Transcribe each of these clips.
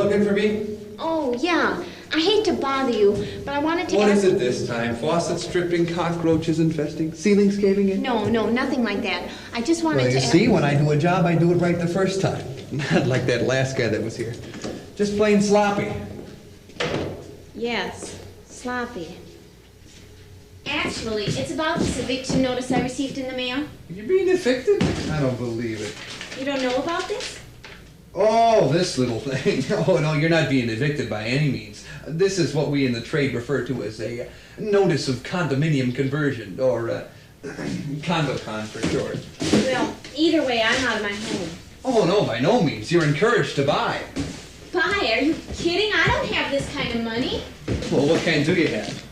looking for me? Oh, yeah. I hate to bother you, but I wanted to What ask... is it this time? Faucets dripping, cockroaches infesting, ceilings caving in? No, nothing like that. I just wanted Well, to... you see, when I do a job, I do it right the first time. Not like that last guy that was here. Just plain sloppy. Yes, sloppy. Actually, it's about this eviction notice I received in the mail. You're being evicted? I don't believe it. You don't know about this? Oh, this little thing. Oh, no, you're not being evicted by any means. This is what we in the trade refer to as a notice of condominium conversion, or CondoCon for short. Well, either way, I'm out of my home. Oh, no, by no means. You're encouraged to buy. Buy? Are you kidding? I don't have this kind of money. Well, what kind do you have?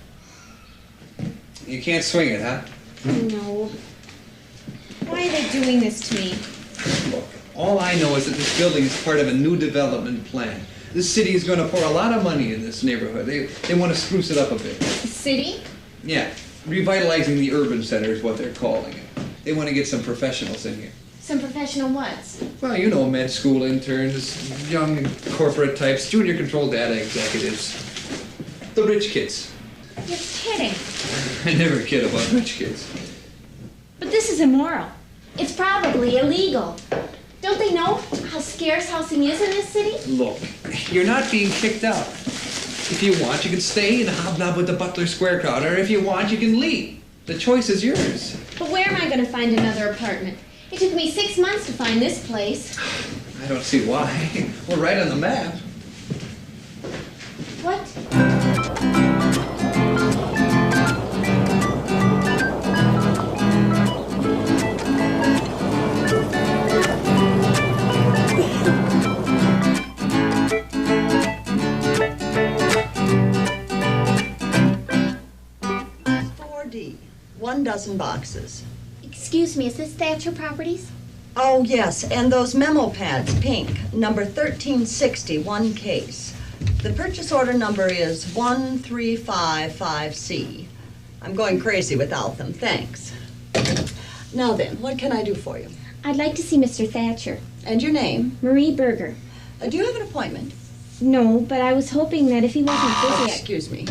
You can't swing it, huh? No. Why are they doing this to me? Look, all I know is that this building is part of a new development plan. The city is going to pour a lot of money in this neighborhood. They want to spruce it up a bit. The city? Yeah, revitalizing the urban center is what they're calling it. They want to get some professionals in here. Some professional whats? Well, you know, med school interns, young corporate types, junior control data executives. The rich kids. You're kidding. I never kid about rich kids. But this is immoral. It's probably illegal. Don't they know how scarce housing is in this city? Look, you're not being kicked out. If you want, you can stay and hobnob with the Butler Square crowd, or if you want, you can leave. The choice is yours. But where am I going to find another apartment? It took me 6 months to find this place. I don't see why. We're right on the map. What? One dozen boxes. Excuse me, is this Thatcher Properties? Oh, yes, and those memo pads, pink, number 1360, one case. The purchase order number is 1355C. I'm going crazy without them, thanks. Now then, what can I do for you? I'd like to see Mr. Thatcher. And your name? Marie Berger. Do you have an appointment? No, but I was hoping that if he wasn't Oh, busy... excuse me.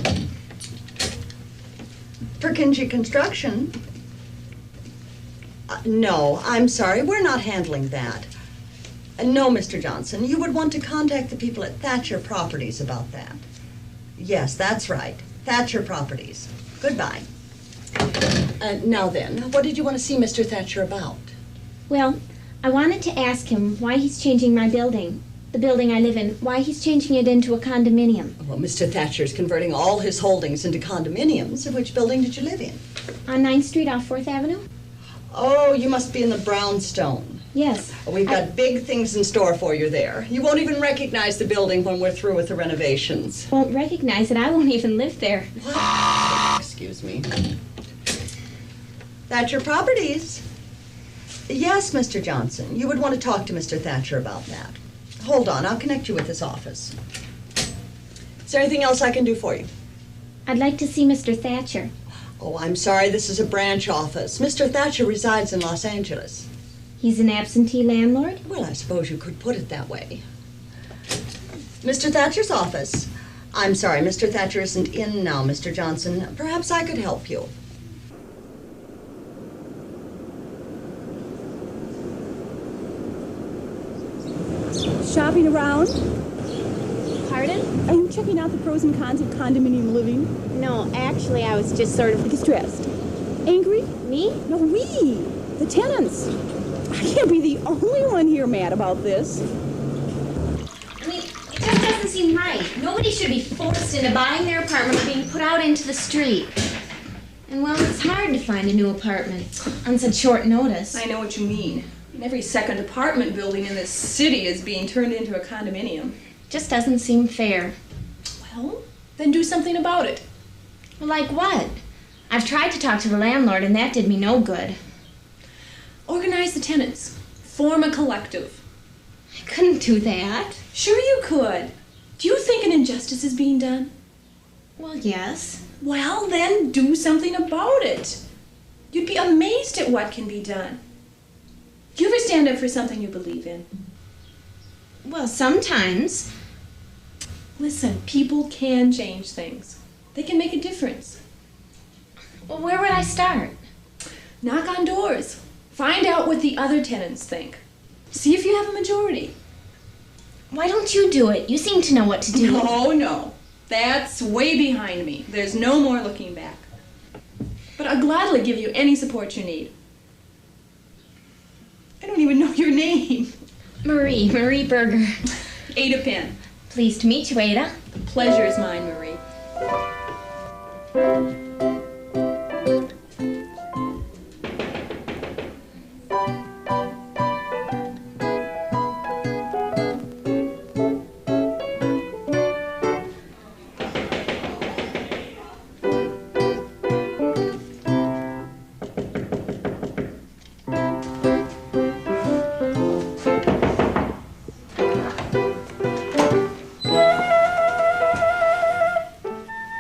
For Kinsey Construction? No, I'm sorry, we're not handling that. No, Mr. Johnson, you would want to contact the people at Thatcher Properties about that. Yes, that's right, Thatcher Properties. Goodbye. Now then, what did you want to see Mr. Thatcher about? Well, I wanted to ask him why he's changing my building. The building I live in, why he's changing it into a condominium. Well, Mr. Thatcher's converting all his holdings into condominiums. Which building did you live in? On 9th Street off 4th Avenue? Oh, you must be in the brownstone. Yes. We've got big things in store for you there. You won't even recognize the building when we're through with the renovations. Won't recognize it. I won't even live there. Excuse me. Thatcher Properties. Yes, Mr. Johnson. You would want to talk to Mr. Thatcher about that. Hold on, I'll connect you with his office. Is there anything else I can do for you? I'd like to see Mr. Thatcher. Oh, I'm sorry, this is a branch office. Mr. Thatcher resides in Los Angeles. He's an absentee landlord? Well, I suppose you could put it that way. Mr. Thatcher's office. I'm sorry, Mr. Thatcher isn't in now, Mr. Johnson. Perhaps I could help you. Shopping around? Pardon? Are you checking out the pros and cons of condominium living? No, actually, I was just sort of... Distressed? Angry? Me? No, we, the tenants. I can't be the only one here mad about this. I mean, it just doesn't seem right. Nobody should be forced into buying their apartment or being put out into the street. And, well, it's hard to find a new apartment on such short notice. I know what you mean. Every second apartment building in this city is being turned into a condominium. Just doesn't seem fair. Well, then do something about it. Well, like what? I've tried to talk to the landlord, and that did me no good. Organize the tenants. Form a collective. I couldn't do that. Sure you could. Do you think an injustice is being done? Well, yes. Well, then do something about it. You'd be amazed at what can be done. Do you ever stand up for something you believe in? Well, sometimes. Listen, people can change things. They can make a difference. Well, where would I start? Knock on doors. Find out what the other tenants think. See if you have a majority. Why don't you do it? You seem to know what to do. No. That's way behind me. There's no more looking back. But I'll gladly give you any support you need. I don't even know your name. Marie Berger. Ada Pin. Pleased to meet you, Ada. The pleasure is mine, Marie.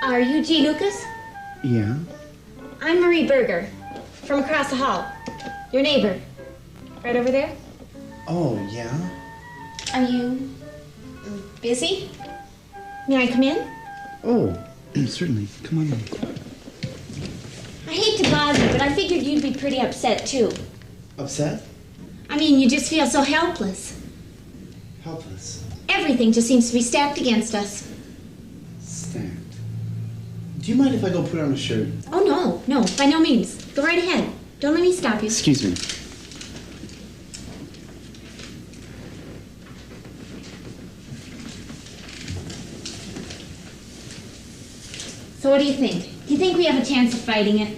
Are you G. Lucas? Yeah? I'm Marie Berger, from across the hall. Your neighbor. Right over there? Oh, yeah? Are you busy? May I come in? Oh, certainly. Come on in. I hate to bother you, but I figured you'd be pretty upset too. Upset? I mean, you just feel so helpless. Helpless. Everything just seems to be stacked against us. Stacked. Do you mind if I go put on a shirt? Oh, no, by no means. Go right ahead. Don't let me stop you. Excuse me. So what do you think? Do you think we have a chance of fighting it?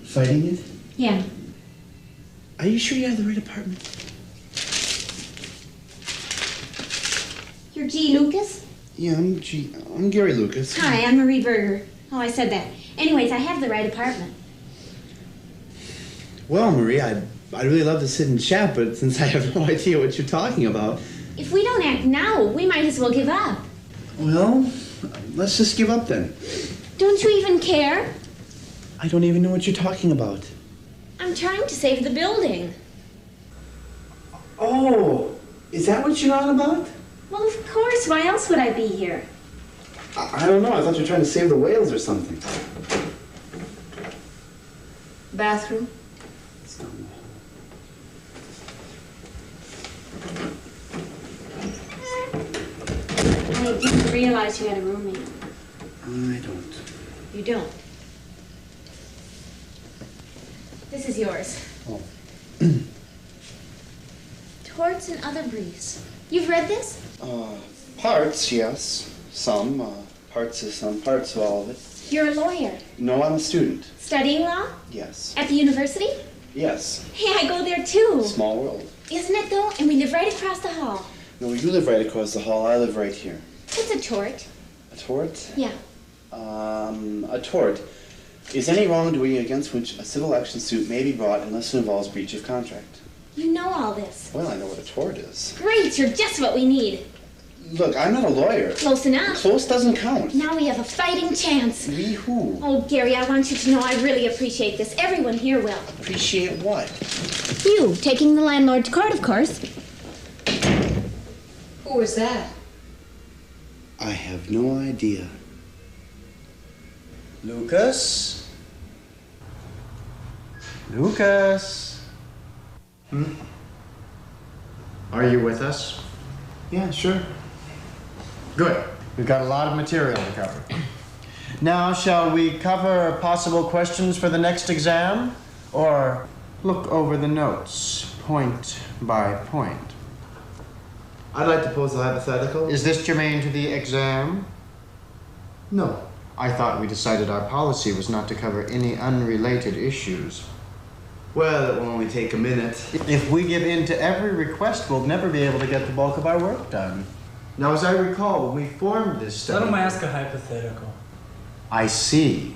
Fighting it? Yeah. Are you sure you have the right apartment? You're G. Lucas? Yeah, I'm Gary Lucas. Hi, I'm Marie Berger. Oh, I said that. Anyways, I have the right apartment. Well, Marie, I'd really love to sit and chat, but since I have no idea what you're talking about... If we don't act now, we might as well give up. Well, let's just give up then. Don't you even care? I don't even know what you're talking about. I'm trying to save the building. Oh, is that what you're on about? Well, of course. Why else would I be here? I don't know. I thought you were trying to save the whales or something. Bathroom. It's down there. I didn't realize you had a roommate. I don't. You don't. This is yours. Oh. Torts and Other Briefs. You've read this? Parts, yes. Some. Parts of some, parts of all of it. You're a lawyer. No, I'm a student. Studying law? Yes. At the university? Yes. Hey, I go there too. Small world. Isn't it though? And we live right across the hall. No, you live right across the hall. I live right here. What's a tort? A tort? Yeah. A tort is any wrongdoing against which a civil action suit may be brought unless it involves breach of contract. You know all this. Well, I know what a tort is. Great, you're just what we need. Look, I'm not a lawyer. Close enough. Close doesn't count. Now we have a fighting chance. We who? Oh, Gary, I want you to know I really appreciate this. Everyone here will. Appreciate what? You, taking the landlord to court, of course. Who was that? I have no idea. Lucas? Lucas? Are you with us? Yeah, sure. Good. We've got a lot of material to cover. Now, shall we cover possible questions for the next exam? Or look over the notes, point by point? I'd like to pose a hypothetical. Is this germane to the exam? No. I thought we decided our policy was not to cover any unrelated issues. Well, it will only take a minute. If we give in to every request, we'll never be able to get the bulk of our work done. Now, as I recall, when we formed this study... Let him ask a hypothetical. I see.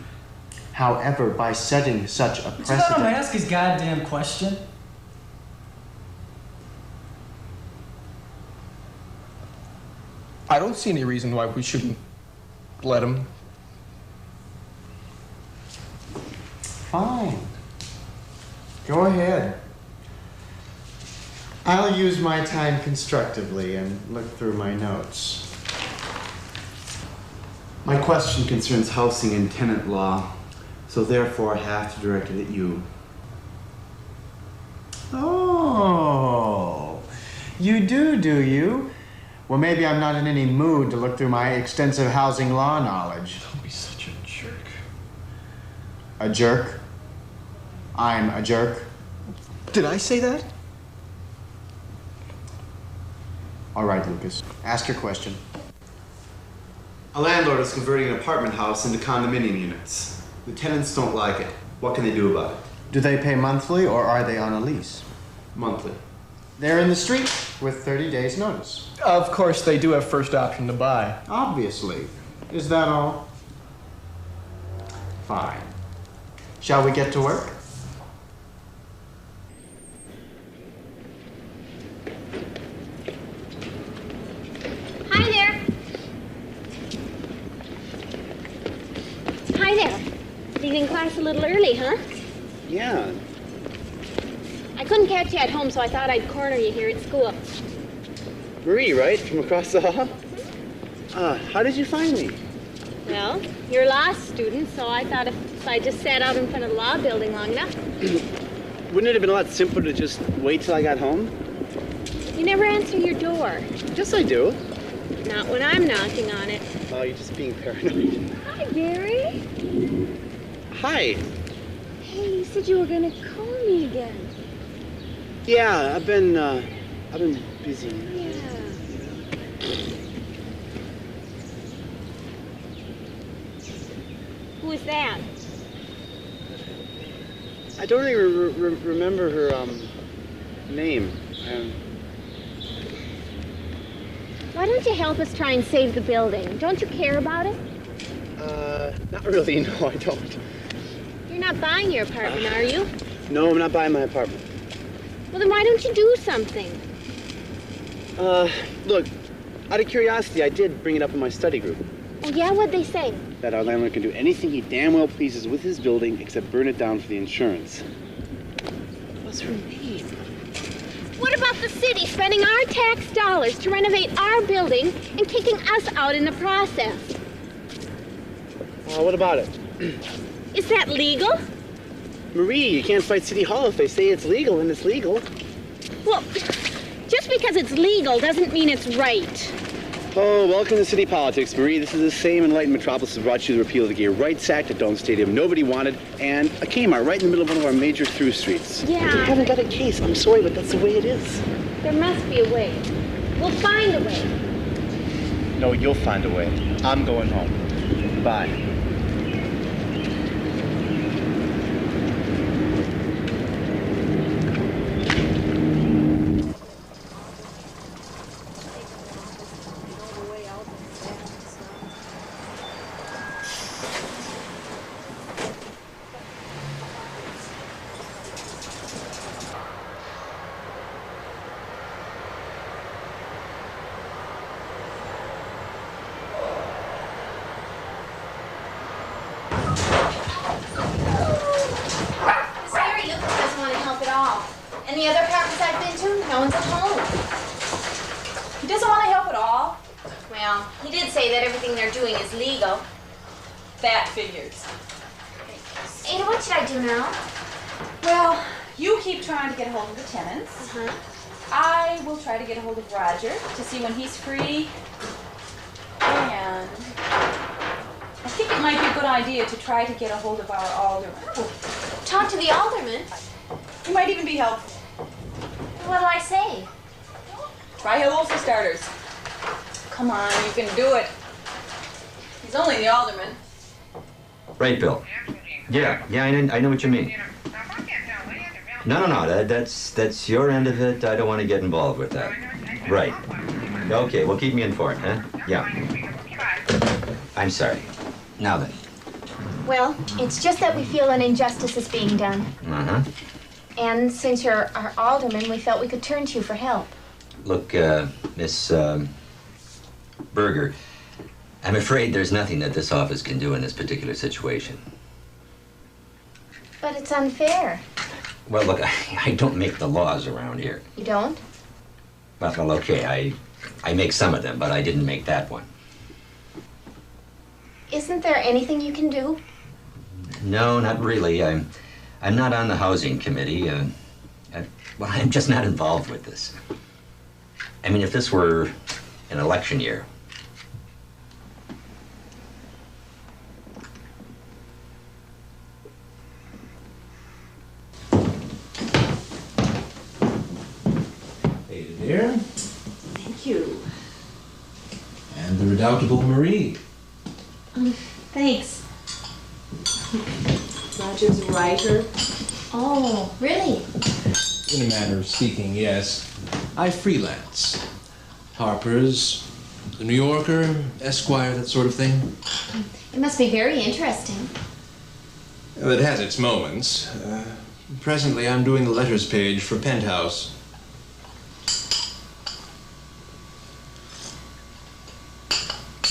However, by setting such a Let him precedent... ask his goddamn question. I don't see any reason why we shouldn't let him. Fine. Go ahead. I'll use my time constructively and look through my notes. My question concerns housing and tenant law, so therefore I have to direct it at you. Oh, you do you? Well, maybe I'm not in any mood to look through my extensive housing law knowledge. Don't be such a jerk. A jerk? I'm a jerk? Did I say that? All right, Lucas. Ask your question. A landlord is converting an apartment house into condominium units. The tenants don't like it. What can they do about it? Do they pay monthly or are they on a lease? Monthly. They're in the street with 30 days notice. Of course, they do have first option to buy. Obviously. Is that all? Fine. Shall we get to work? Hi there. Hi there. Leaving class a little early, huh? Yeah. I couldn't catch you at home, so I thought I'd corner you here at school. Marie, right? From across the hall? How did you find me? Well, you're a law student, so I thought if I just sat out in front of the law building long enough. Wouldn't it have been a lot simpler to just wait till I got home? You never answer your door. Yes, I do. Not when I'm knocking on it. Oh, you're just being paranoid. Hi, Gary. Hi. Hey, you said you were gonna call me again. Yeah, I've been busy. Yeah. Who is that? I don't really remember her, name. Why don't you help us try and save the building? Don't you care about it? Not really, no, I don't. You're not buying your apartment, are you? No, I'm not buying my apartment. Well, then why don't you do something? Look, out of curiosity, I did bring it up in my study group. Oh, yeah? What'd they say? That our landlord can do anything he damn well pleases with his building except burn it down for the insurance. What's her name? What about the city spending our tax dollars to renovate our building and kicking us out in the process? What about it? Is that legal? Marie, you can't fight City Hall if they say it's legal, and it's legal. Well, just because it's legal doesn't mean it's right. Oh, welcome to city politics, Marie. This is the same enlightened metropolis that brought you the repeal of the Gay Rights Act, a Dome Stadium nobody wanted, and a Kmart right in the middle of one of our major through streets. Yeah. You haven't got a case. I'm sorry, but that's the way it is. There must be a way. We'll find a way. No, you'll find a way. I'm going home. Bye. Any other apartments I've been to, no one's at home. He doesn't want to help at all. Well, he did say that everything they're doing is legal. That figures. Ada, what should I do now? Well, you keep trying to get a hold of the tenants. Uh-huh. I will try to get a hold of Roger to see when he's free. And I think it might be a good idea to try to get a hold of our alderman. Talk to the alderman? He might even be helpful. What'll I say? Try hello for starters. Come on, you can do it. He's only the alderman. Right, Bill. Yeah, I know what you mean. No, that's your end of it. I don't want to get involved with that. Right. Okay, well, keep me informed, huh? Yeah. I'm sorry. Now then. Well, it's just that we feel an injustice is being done. Uh-huh. And since you're our alderman, we felt we could turn to you for help. Look, Miss Berger, I'm afraid there's nothing that this office can do in this particular situation. But it's unfair. Well, look, I don't make the laws around here. You don't? Well, okay, I make some of them, but I didn't make that one. Isn't there anything you can do? No, not really. I'm not on the housing committee. Well, I'm just not involved with this. I mean, if this were an election year. Hey there. Thank you. And the redoubtable Marie. Thanks. Roger's a writer. Oh, really? In a manner of speaking, yes. I freelance. Harper's, The New Yorker, Esquire, that sort of thing. It must be very interesting. Well, it has its moments. Presently, I'm doing the letters page for Penthouse.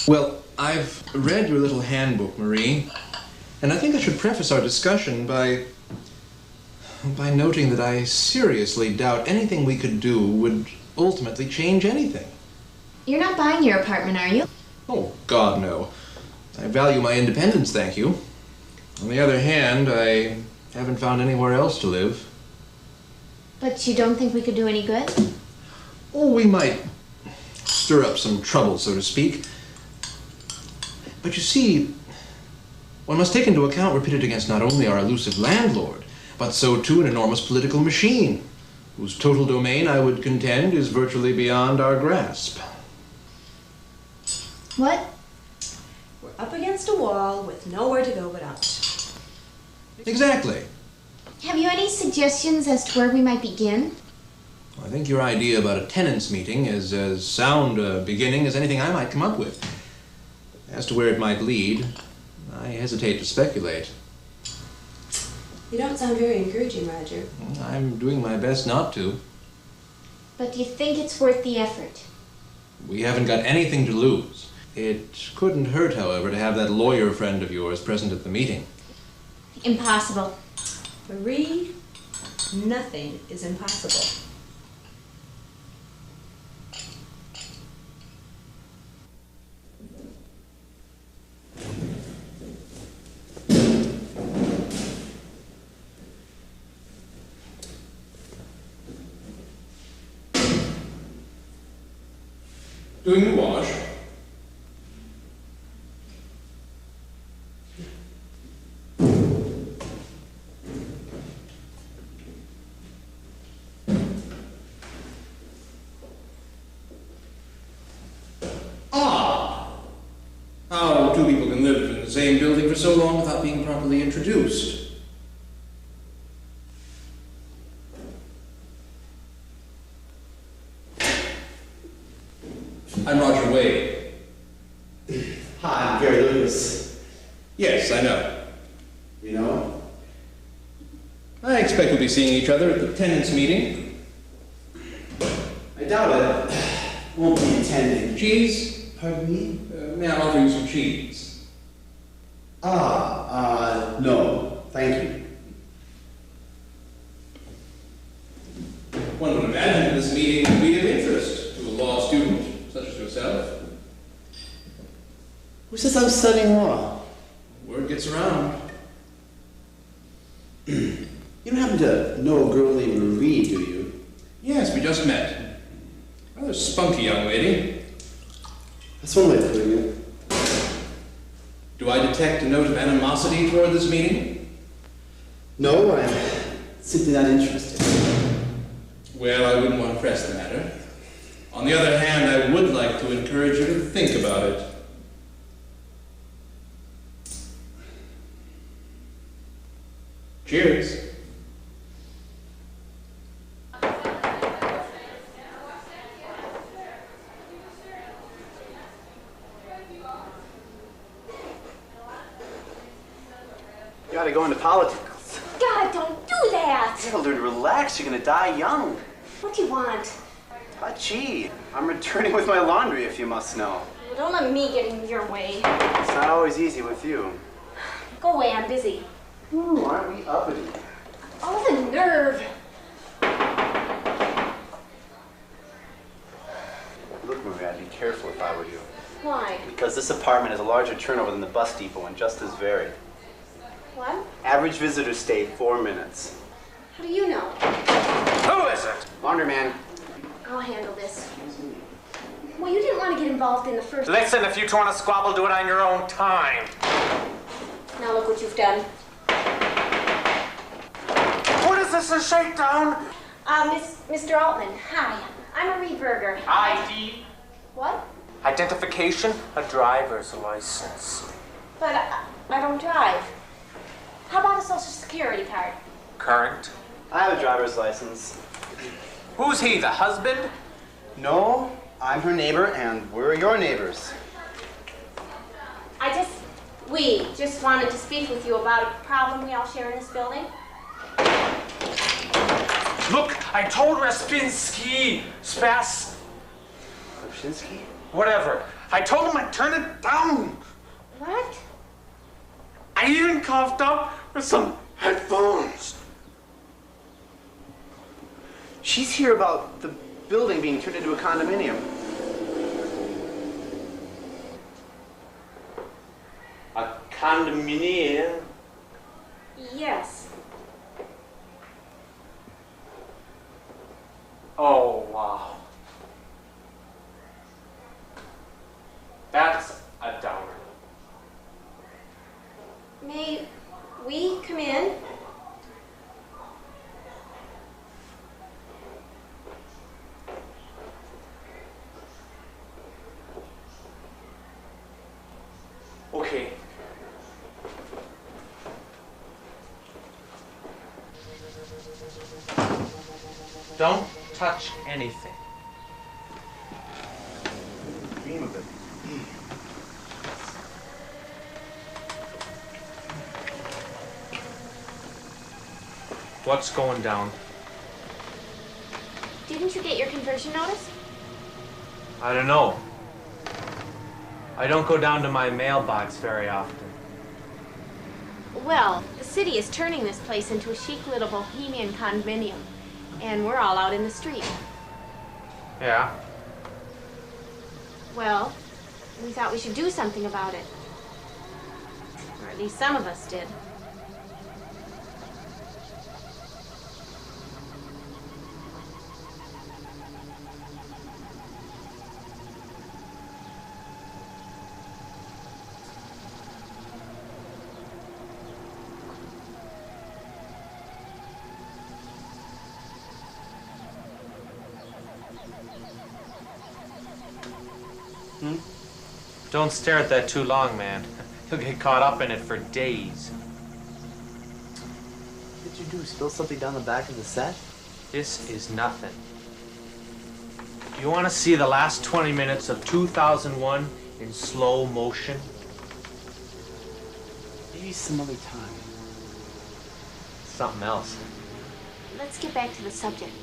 Well, I've read your little handbook, Marie, and I think I should preface our discussion by noting that I seriously doubt anything we could do would ultimately change anything. You're not buying your apartment, are you? Oh, God, no. I value my independence, thank you. On the other hand, I haven't found anywhere else to live. But you don't think we could do any good? Oh, we might stir up some trouble, so to speak. But you see, one must take into account we're pitted against not only our elusive landlord, but so too an enormous political machine, whose total domain, I would contend, is virtually beyond our grasp. What? We're up against a wall with nowhere to go but out. Exactly. Have you any suggestions as to where we might begin? I think your idea about a tenants meeting is as sound a beginning as anything I might come up with. As to where it might lead, I hesitate to speculate. You don't sound very encouraging, Roger. I'm doing my best not to. But do you think it's worth the effort? We haven't got anything to lose. It couldn't hurt, however, to have that lawyer friend of yours present at the meeting. Impossible. Marie, nothing is impossible. Doing the wash. How two people can live in the same building for so long without being properly introduced. I'm Roger Wade. Hi, I'm Gary Lewis. Yes, I know. You know? I expect we'll be seeing each other at the tenants meeting. I doubt it. Won't be attending. Cheese? Pardon me? May I offer you some cheese? No. Thank you. One would imagine that this meeting would be of interest to a law student such as yourself. Who says I'm studying law? Word gets around. You don't happen to know a girl named Marie, do you? Yes, we just met. Rather spunky young lady. That's one way of putting it. Do I detect a note of animosity toward this meeting? No, I'm simply not interested. Well, I wouldn't want to press the matter. On the other hand, I would like to encourage you to think about it. Cheers. You gotta go into politics. God, don't do that! You gotta learn to relax, you're gonna die young. What do you want? Gee, I'm returning with my laundry, if you must know. Well, don't let me get in your way. It's not always easy with you. Go away, I'm busy. Ooh, aren't we uppity? Oh, the nerve! Look, Marie, I'd be careful if I were you. Why? Because this apartment has a larger turnover than the bus depot and just as varied. What? Average visitors stay 4 minutes. How do you know? Who is it? Laundryman. I'll handle this. Well, you didn't want to get involved in the first... Listen, if you two want to squabble, do it on your own time. Now look what you've done. What is this, a shakedown? Mr. Altman, hi. I'm Marie Berger. ID. What? Identification, a driver's license. But I don't drive. How about a social security card? Current. I have a driver's license. Who's he, the husband? No, I'm her neighbor and we're your neighbors. We just wanted to speak with you about a problem we all share in this building. Look, I told Raspinski, Raspinski? Whatever. I told him I'd turn it down. What? I even coughed up with some headphones. She's here about the building being turned into a condominium. A condominium? Yes. Oh, wow. That's a downer. May we come in? Okay. Don't touch anything. Dream of it. What's going down? Didn't you get your conversion notice? I don't know. I don't go down to my mailbox very often. Well, the city is turning this place into a chic little bohemian condominium, and we're all out in the street. Yeah? Well, we thought we should do something about it. Or at least some of us did. Don't stare at that too long, man. You'll get caught up in it for days. What did you do? Spill something down the back of the set? This is nothing. You want to see the last 20 minutes of 2001 in slow motion? Maybe some other time. Something else. Let's get back to the subject.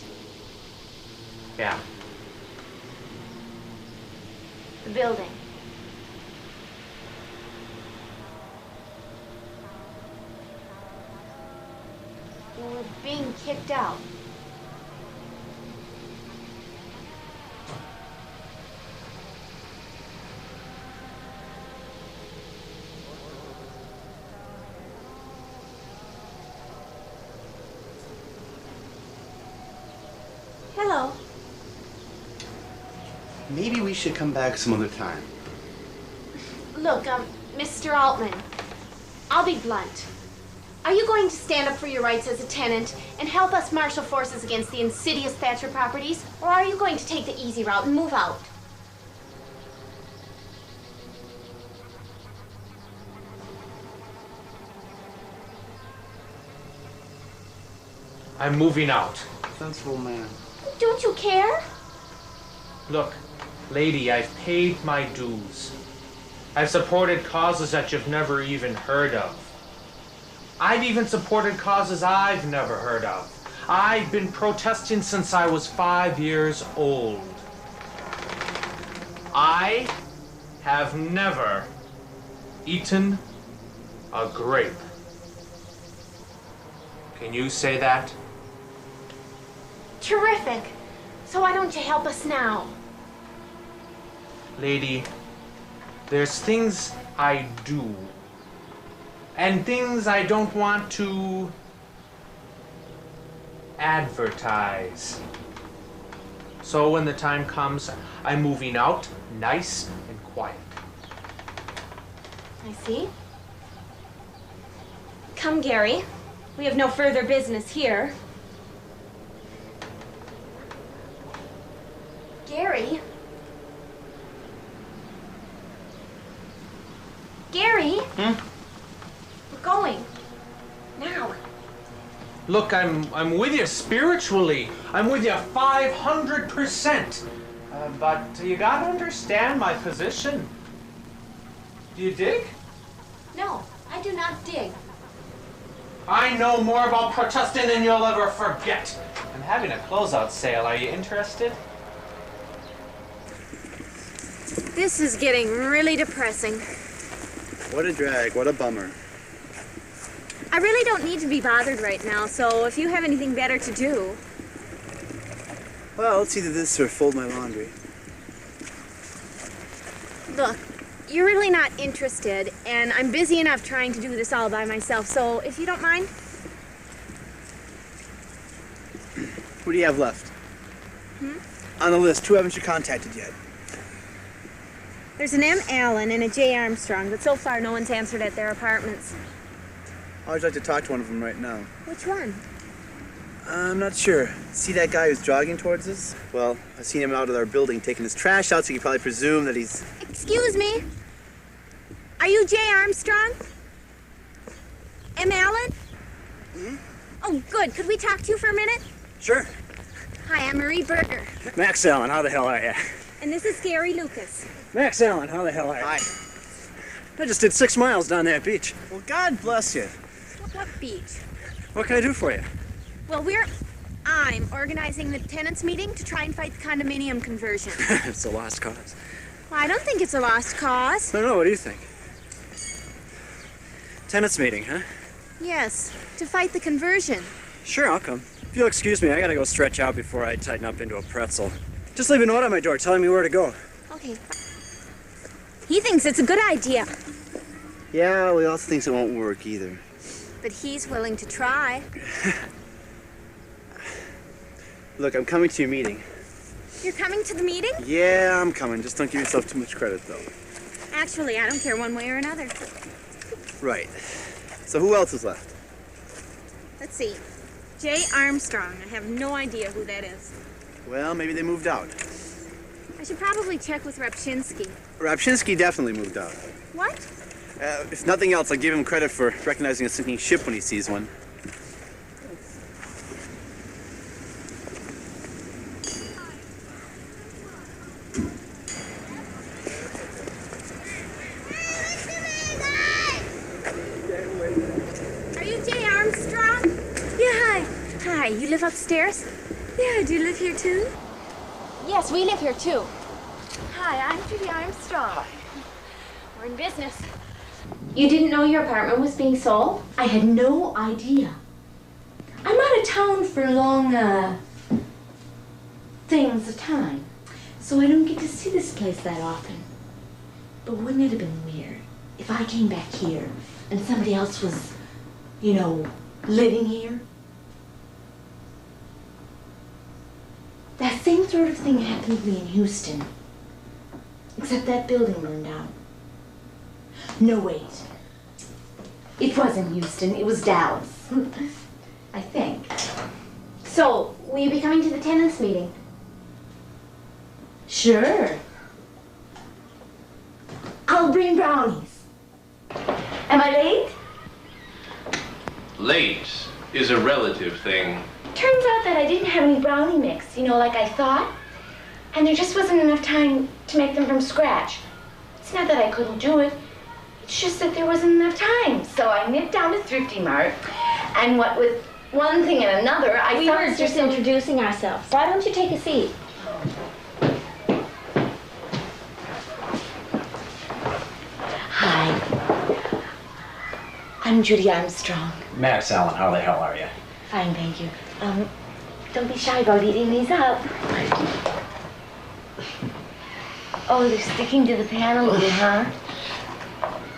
Yeah. The building. We're being kicked out. Hello. Maybe we should come back some other time. Look, Mr. Altman, I'll be blunt. Are you going to stand up for your rights as a tenant and help us marshal forces against the insidious Thatcher properties, or are you going to take the easy route and move out? I'm moving out. Sensible man. Don't you care? Look, lady, I've paid my dues. I've supported causes that you've never even heard of. I've even supported causes I've never heard of. I've been protesting since I was 5 years old. I have never eaten a grape. Can you say that? Terrific. So why don't you help us now? Lady, There's things I do, and things I don't want to advertise. So when the time comes, I'm moving out nice and quiet. I see. Come, Gary. We have no further business here. Gary? Gary? We're going. Now. Look, I'm with you spiritually. I'm with you 500%. But you gotta understand my position. Do you dig? No, I do not dig. I know more about protesting than you'll ever forget. I'm having a closeout sale. Are you interested? This is getting really depressing. What a drag, what a bummer. I really don't need to be bothered right now, so if you have anything better to do. Well, it's either this or fold my laundry. Look, you're really not interested, and I'm busy enough trying to do this all by myself, so if you don't mind. Who do you have left? On the list, who haven't you contacted yet? There's an M. Allen and a J. Armstrong, but so far no one's answered at their apartments. I would like to talk to one of them right now. Which one? I'm not sure. See that guy who's jogging towards us? Well, I've seen him out of our building taking his trash out, so you can probably presume that he's... Excuse me? Are you J. Armstrong? M. Allen? Oh, good. Could we talk to you for a minute? Sure. Hi, I'm Marie Berger. Max Allen, how the hell are you? And this is Gary Lucas. Max Allen, how the hell are you? Hi. I just did 6 miles down that beach. Well, God bless you. What beach? What can I do for you? Well, I'm organizing the tenants meeting to try and fight the condominium conversion. It's a lost cause. Well, I don't think it's a lost cause. I don't know, what do you think? Tenants meeting, huh? Yes, to fight the conversion. Sure, I'll come. If you'll excuse me, I gotta go stretch out before I tighten up into a pretzel. Just leave a note on my door telling me where to go. Okay. He thinks it's a good idea. Yeah, well, he also thinks it won't work either. But he's willing to try. Look, I'm coming to your meeting. You're coming to the meeting? Yeah, I'm coming. Just don't give yourself too much credit, though. Actually, I don't care one way or another. Right. So who else is left? Let's see. J. Armstrong. I have no idea who that is. Well, maybe they moved out. I should probably check with Repshinsky. Rapshinsky definitely moved out. What? If nothing else, I'll give him credit for recognizing a sinking ship when he sees one. Are you J. Armstrong? Yeah, hi. Hi, you live upstairs? Yeah, do you live here too? Yes, we live here too. Hi, I'm Judy Armstrong. Hi. We're in business. You didn't know your apartment was being sold? I had no idea. I'm out of town for long, things of time, so I don't get to see this place that often. But wouldn't it have been weird if I came back here and somebody else was, you know, living here? That same sort of thing happened to me in Houston, except that building burned down. No, wait. It wasn't Houston, it was Dallas. I think. So, will you be coming to the tenants meeting? Sure. I'll bring brownies. Am I late? Late is a relative thing. Turns out that I didn't have any brownie mix, you know, like I thought. And there just wasn't enough time to make them from scratch. It's not that I couldn't do it. It's just that there wasn't enough time. So I nipped down to Thrifty Mart, and what with one thing and another, I We were just introducing ourselves. Why don't you take a seat? Hi. I'm Judy Armstrong. Max Allen, how the hell are you? Fine, thank you. Don't be shy about eating these up. Oh, they're sticking to the pan a little, huh?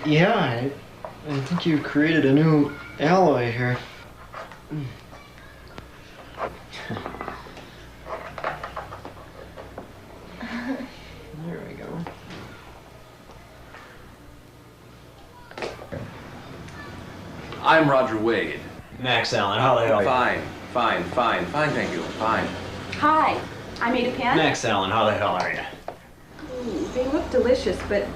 Yeah, I think you created a new alloy here. There we go. I'm Roger Wade. Max Allen, how the hell are you? Fine, thank you, fine. Hi, I made a pen. Max Allen, how the hell are you? Ooh, they look delicious, but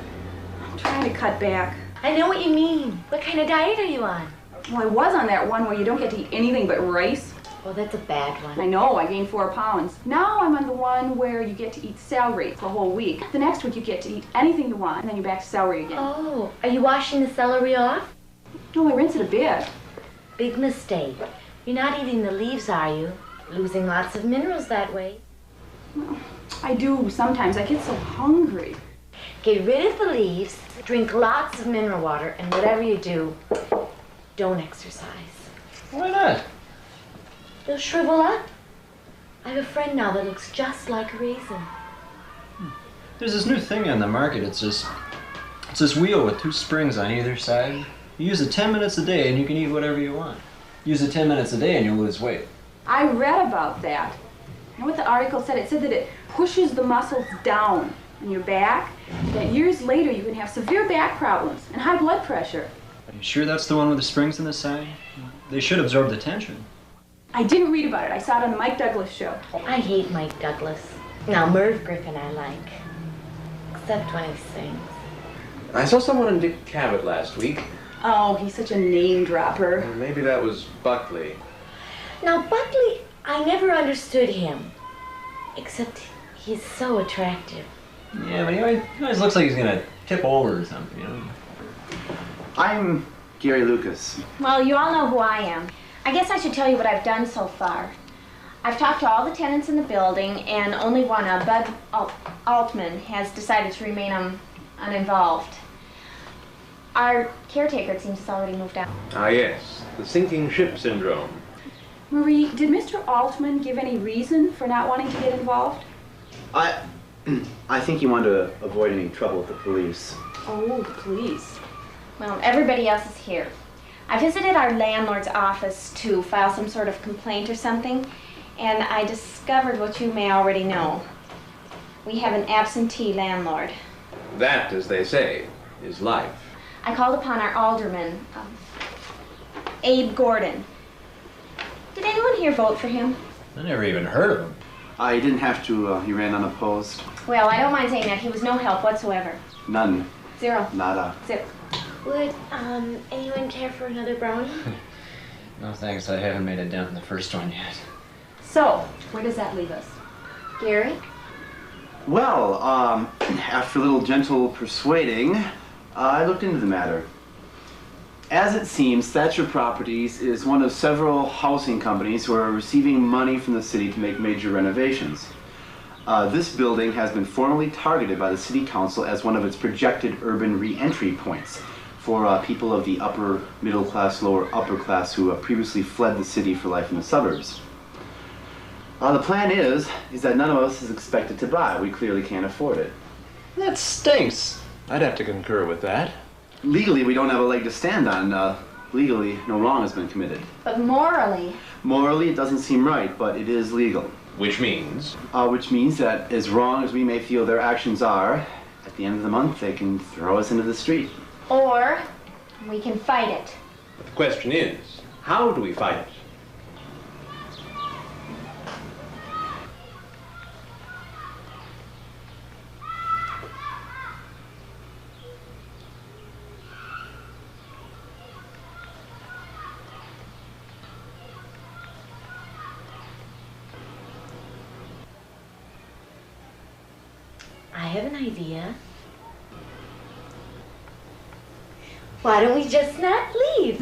I'm trying to cut back. I know what you mean. What kind of diet are you on? Well, I was on that one where you don't get to eat anything but rice. Well, that's a bad one. I know, I gained 4 pounds. Now I'm on the one where you get to eat celery for a whole week. The next week you get to eat anything you want, and then you're back to celery again. Oh, are you washing the celery off? No, I rinse it a bit. Big mistake. You're not eating the leaves, are you? Losing lots of minerals that way. Well, I do sometimes. I get so hungry. Get rid of the leaves, drink lots of mineral water, and whatever you do, don't exercise. Why not? You'll shrivel up. I have a friend now that looks just like a raisin. There's this new thing on the market. It's this wheel with 2 springs on either side. You use it 10 minutes a day and you can eat whatever you want. Use it 10 minutes a day and you'll lose weight. I read about that. You know what the article said? It said that it pushes the muscles down on your back, that years later you can have severe back problems and high blood pressure. Are you sure that's the one with the springs on the side? They should absorb the tension. I didn't read about it. I saw it on the Mike Douglas show. I hate Mike Douglas. Now, Merv Griffin I like. Except when he sings. I saw someone in Dick Cavett last week. Oh, he's such a name dropper. Maybe that was Buckley. Now, Buckley, I never understood him. Except he's so attractive. Yeah, but he always looks like he's gonna tip over or something, you know? I'm Gary Lucas. Well, you all know who I am. I guess I should tell you what I've done so far. I've talked to all the tenants in the building, and only one, Bud Altman, has decided to remain uninvolved. Our caretaker, it seems, has already moved out. Ah, yes, the sinking ship syndrome. Marie, did Mr. Altman give any reason for not wanting to get involved? I think he wanted to avoid any trouble with the police. Oh, the police. Well, everybody else is here. I visited our landlord's office to file some sort of complaint or something, and I discovered what you may already know. We have an absentee landlord. That, as they say, is life. I called upon our alderman, Abe Gordon. Did anyone here vote for him? I never even heard of him. I didn't have to, he ran unopposed. Well, I don't mind saying that. He was no help whatsoever. None. Zero. Nada. Zip. Would anyone care for another brownie? No thanks, I haven't made a dent in the first one yet. So, where does that leave us? Gary? Well, after a little gentle persuading, I looked into the matter. As it seems, Thatcher Properties is one of several housing companies who are receiving money from the city to make major renovations. This building has been formally targeted by the City Council as one of its projected urban re-entry points for people of the upper middle class, lower upper class who previously fled the city for life in the suburbs. The plan is that none of us is expected to buy. We clearly can't afford it. That stinks. I'd have to concur with that. Legally, we don't have a leg to stand on. Legally, no wrong has been committed. But morally... Morally, it doesn't seem right, but it is legal. Which means? Which means that as wrong as we may feel their actions are, at the end of the month, they can throw us into the street. Or we can fight it. But the question is, how do we fight it? I have an idea. Why don't we just not leave?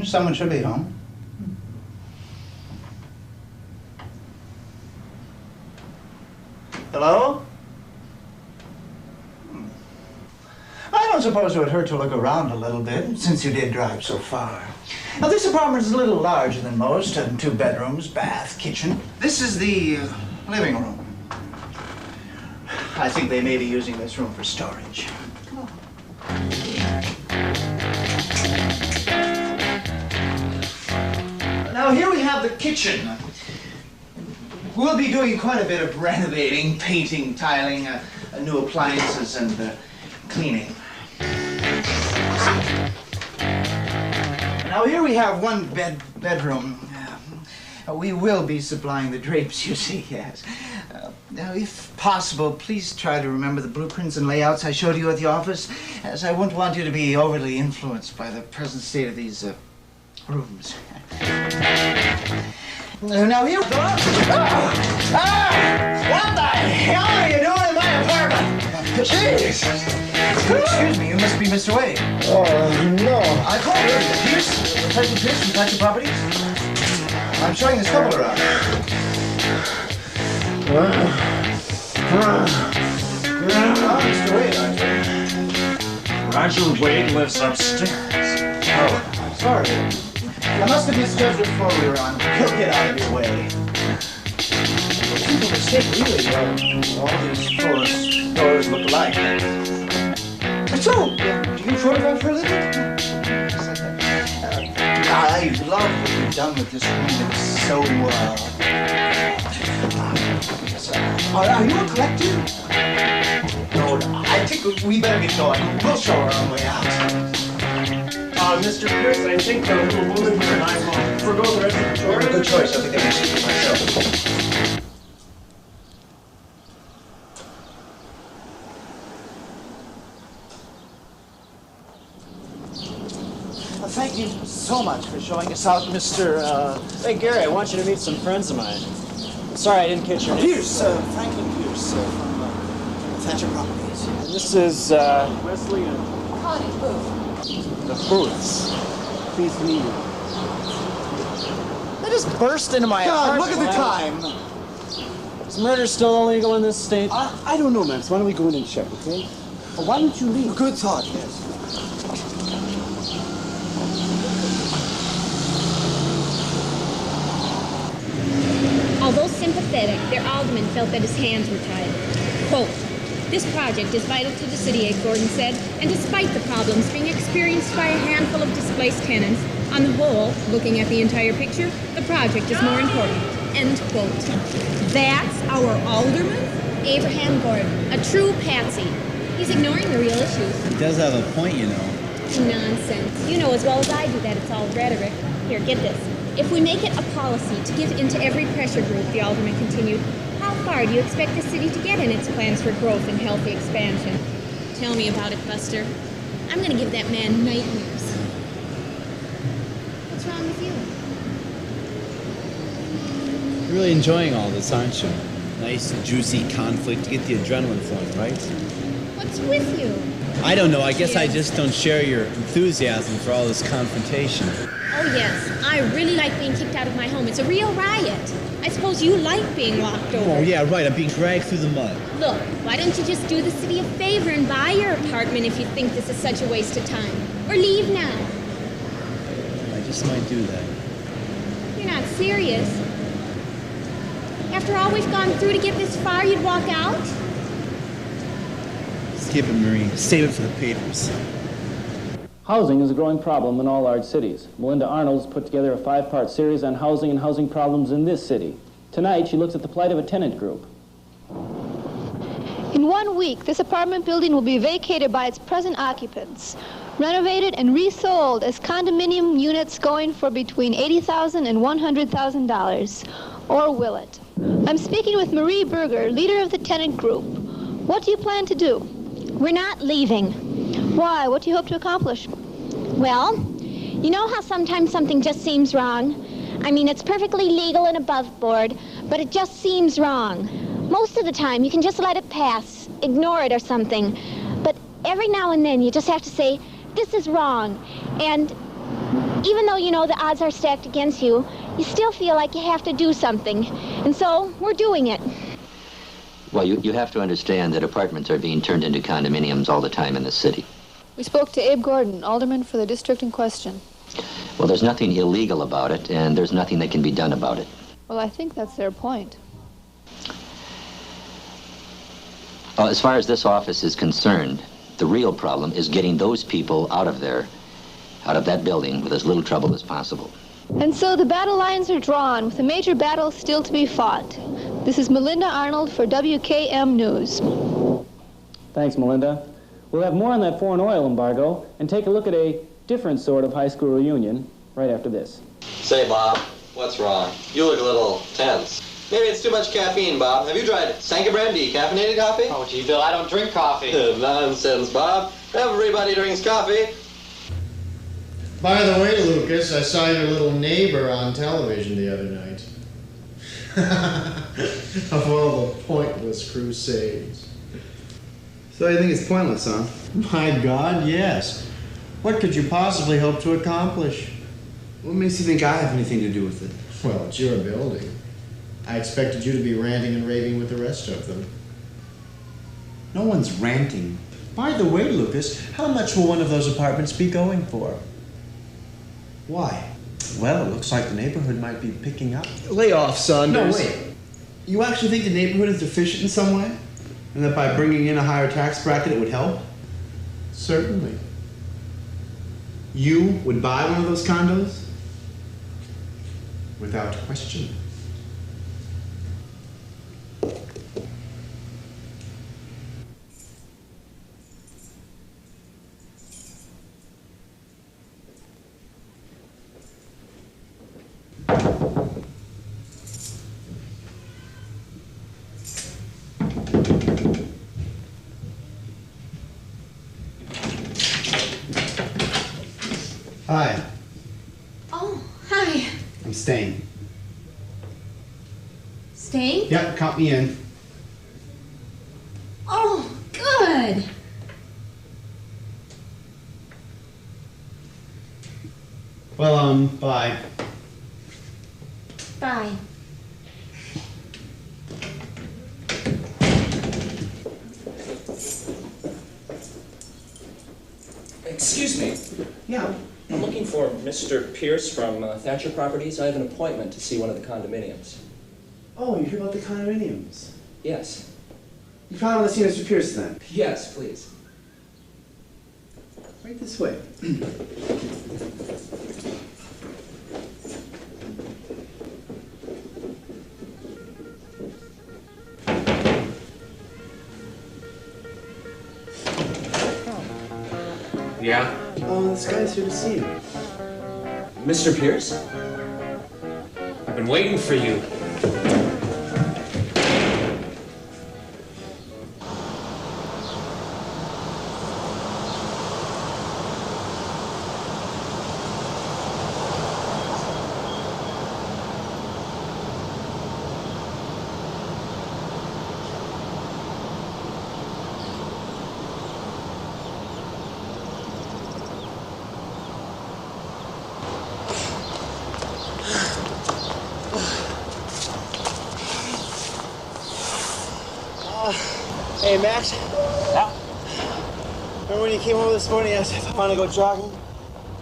Someone should be home. Hello? I don't suppose it would hurt to look around a little bit, since you did drive so far. Now, this apartment is a little larger than most, 2 bedrooms, bath, kitchen. This is the living room. I think they may be using this room for storage. Come on. Now, here we have the kitchen. We'll be doing quite a bit of renovating, painting, tiling, new appliances, and cleaning. Now, here we have one bedroom. We will be supplying the drapes, you see, yes. Now, if possible, please try to remember the blueprints and layouts I showed you at the office, as I wouldn't want you to be overly influenced by the present state of these rooms. Now, here... What the hell are you doing in my apartment? Jeez! Excuse me, you must be Mr. Wade. Oh, no. I called you. Pierce, Detective Pierce from Thatcher Properties. I'm showing this couple around. Mr. Wade, aren't you? Roger Wade lives upstairs. Oh, sorry. I must have misjudged the floor we were on. He'll get out of your way. Simple mistake, really. All these floors look alike. So, do you photograph for a living? I love what you've done with this room. It's so, are you a collector? No, I think we better get going. We'll show our own way out. Mr. Pierce, I think the little woman here and I will forgo the rest of the chores. Good choice. I think I can see it myself. Thank you so much for showing us out, Mr. Hey, Gary, I want you to meet some friends of mine. Sorry, I didn't catch your name. Pierce, Franklin Pierce, from Thatcher Properties. And this is, Wesley and... Connie Booth. The Booths. Pleased to meet you. They just burst into my God, apartment. look at the time. Is murder still illegal in this state? I don't know, ma'am. So why don't we go in and check, okay? Or why don't you leave? Good thought, yes. Although sympathetic, their alderman felt that his hands were tied. Quote, "This project is vital to the city," Ed Gordon said, "and despite the problems being experienced by a handful of displaced tenants, on the whole, looking at the entire picture, the project is more important." End quote. That's our alderman? Abraham Gordon, a true patsy. He's ignoring the real issues. He does have a point, you know. Nonsense. You know as well as I do that it's all rhetoric. Here, get this. If we make it a policy to give in to every pressure group, the alderman continued, how far do you expect the city to get in its plans for growth and healthy expansion? Tell me about it, Buster. I'm going to give that man nightmares. What's wrong with you? You're really enjoying all this, aren't you? Nice, juicy conflict to get the adrenaline flowing, right? What's with you? I don't know. I guess I just don't share your enthusiasm for all this confrontation. Oh, yes. I really like being kicked out of my home. It's a real riot. I suppose you like being locked over. Oh, yeah, right. I'm being dragged through the mud. Look, why don't you just do the city a favor and buy your apartment if you think this is such a waste of time? Or leave now. I just might do that. You're not serious. After all we've gone through to get this far, you'd walk out? Skip it, Marie. Save it for the papers. Housing is a growing problem in all large cities. Melinda Arnold's put together a 5-part series on housing and housing problems in this city. Tonight, she looks at the plight of a tenant group. In 1 week, this apartment building will be vacated by its present occupants, renovated and resold as condominium units going for between $80,000 and $100,000. Or will it? I'm speaking with Marie Berger, leader of the tenant group. What do you plan to do? We're not leaving. Why? What do you hope to accomplish? Well, you know how sometimes something just seems wrong? I mean, it's perfectly legal and above board, but it just seems wrong. Most of the time, you can just let it pass, ignore it or something. But every now and then, you just have to say, this is wrong. And even though you know the odds are stacked against you, you still feel like you have to do something. And so, we're doing it. Well, you have to understand that apartments are being turned into condominiums all the time in the city. We spoke to Abe Gordon, alderman for the district in question. Well, there's nothing illegal about it, and there's nothing that can be done about it. Well, I think that's their point. As far as this office is concerned, the real problem is getting those people out of there, out of that building, with as little trouble as possible. And so the battle lines are drawn, with a major battle still to be fought. This is Melinda Arnold for WKM News. Thanks, Melinda. We'll have more on that foreign oil embargo and take a look at a different sort of high school reunion right after this. Say, Bob, what's wrong? You look a little tense. Maybe it's too much caffeine, Bob. Have you tried Sanka-Brand decaffeinated coffee? Oh, gee, Bill, I don't drink coffee. Nonsense, Bob. Everybody drinks coffee. By the way, Lucas, I saw your little neighbor on television the other night. Of all the pointless crusades. So you think it's pointless, huh? My God, yes. What could you possibly hope to accomplish? What makes you think I have anything to do with it? Well, it's your building. I expected you to be ranting and raving with the rest of them. No one's ranting. By the way, Lucas, how much will one of those apartments be going for? Why? Well, it looks like the neighborhood might be picking up. Lay off, Saunders. No, wait. You actually think the neighborhood is deficient in some way? And that by bringing in a higher tax bracket it would help? Certainly. You would buy one of those condos? Without question. Hi. Oh, hi. I'm staying. Staying? Yep, count me in. Oh, good. Well, bye. Bye. Excuse me. Yeah. I'm looking for Mr. Pierce from Thatcher Properties. I have an appointment to see one of the condominiums. Oh, you hear about the condominiums? Yes. You probably want to see Mr. Pierce then? Yes, please. Right this way. Yeah? Oh, this guy's here to see you. Mr. Pierce? I've been waiting for you. Hey, Max. Yeah? Remember when you came over this morning and asked if I want to go jogging?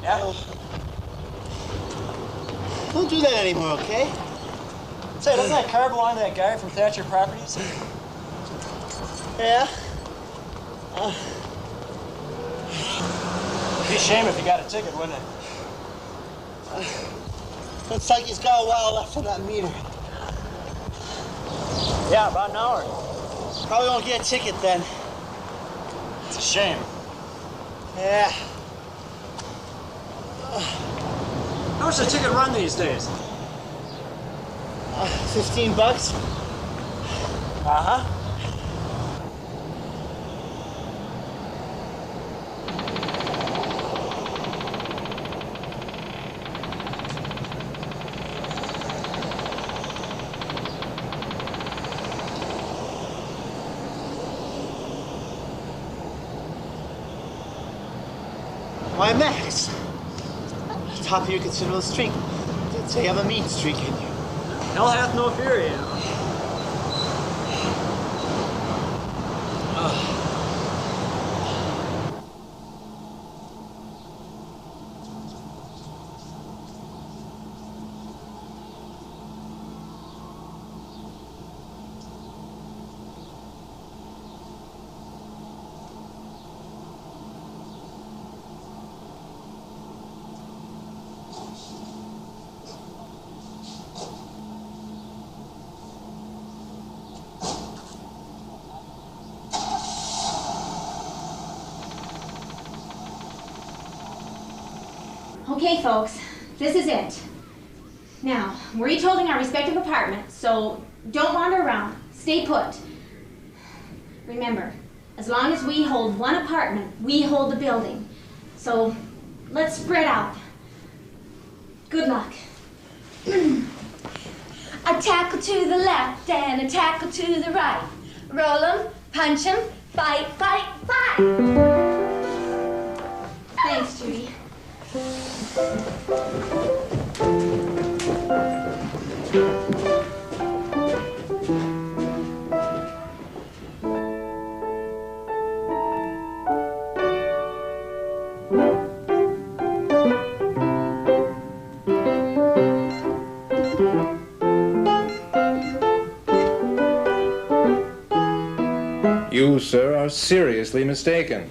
Yeah? Don't do that anymore, okay? Say, doesn't that car belong to that guy from Thatcher Properties? Yeah? It'd be a shame if you got a ticket, wouldn't it? Looks like he's got a while left on that meter. Yeah, about an hour. Probably won't get a ticket then. It's a shame. Yeah. How much does a ticket run these days? $15. Uh-huh. Why, Max? top of your considerable streak. They'd say you have a mean streak in you. Hell hath no fury, you know. Okay, folks, this is it. Now, we're each holding our respective apartments, so don't wander around. Stay put. Remember, as long as we hold one apartment, we hold the building. So, let's spread out. Good luck. A tackle to the left and a tackle to the right. Roll 'em, punch 'em, fight, fight, fight. Thanks, Judy. You, sir, are seriously mistaken.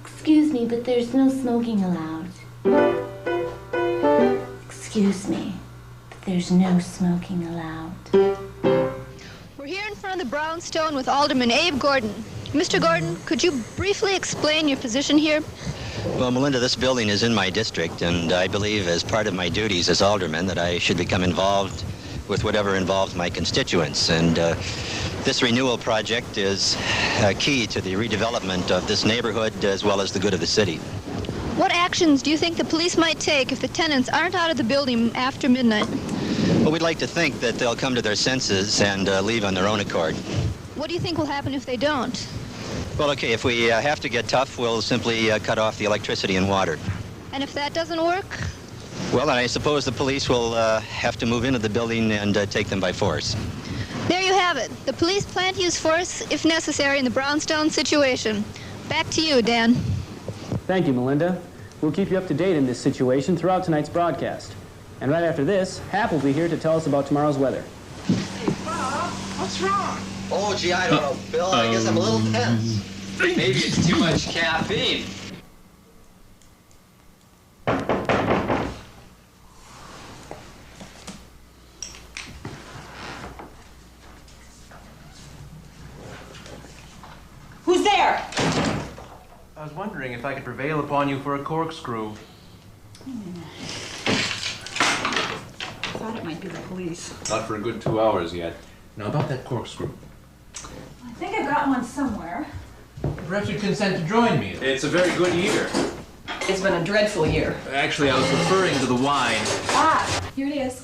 Excuse me, but there's no smoking allowed. Excuse me, but there's no smoking allowed. We're here in front of the brownstone with Alderman Abe Gordon. Mr. Gordon, could you briefly explain your position here? Well, Melinda, this building is in my district, and I believe as part of my duties as alderman that I should become involved with whatever involves my constituents. And this renewal project is key to the redevelopment of this neighborhood as well as the good of the city. What actions do you think the police might take if the tenants aren't out of the building after midnight? Well, we'd like to think that they'll come to their senses and leave on their own accord. What do you think will happen if they don't? Well, okay, if we have to get tough, we'll simply cut off the electricity and water. And if that doesn't work? Well, I suppose the police will have to move into the building and take them by force. There you have it. The police plan to use force if necessary in the brownstone situation. Back to you, Dan. Thank you, Melinda. We'll keep you up to date in this situation throughout tonight's broadcast. And right after this, Hap will be here to tell us about tomorrow's weather. Hey, Bob, what's wrong? Oh, gee, I don't know, Bill. I guess I'm a little tense. Maybe it's too much caffeine. Who's there? I was wondering if I could prevail upon you for a corkscrew. I thought it might be the police. Not for a good 2 hours yet. Now, about that corkscrew. I think I've got one somewhere. Perhaps you'd consent to join me. It's a very good year. It's been a dreadful year. Actually, I was referring to the wine. Ah, here it is.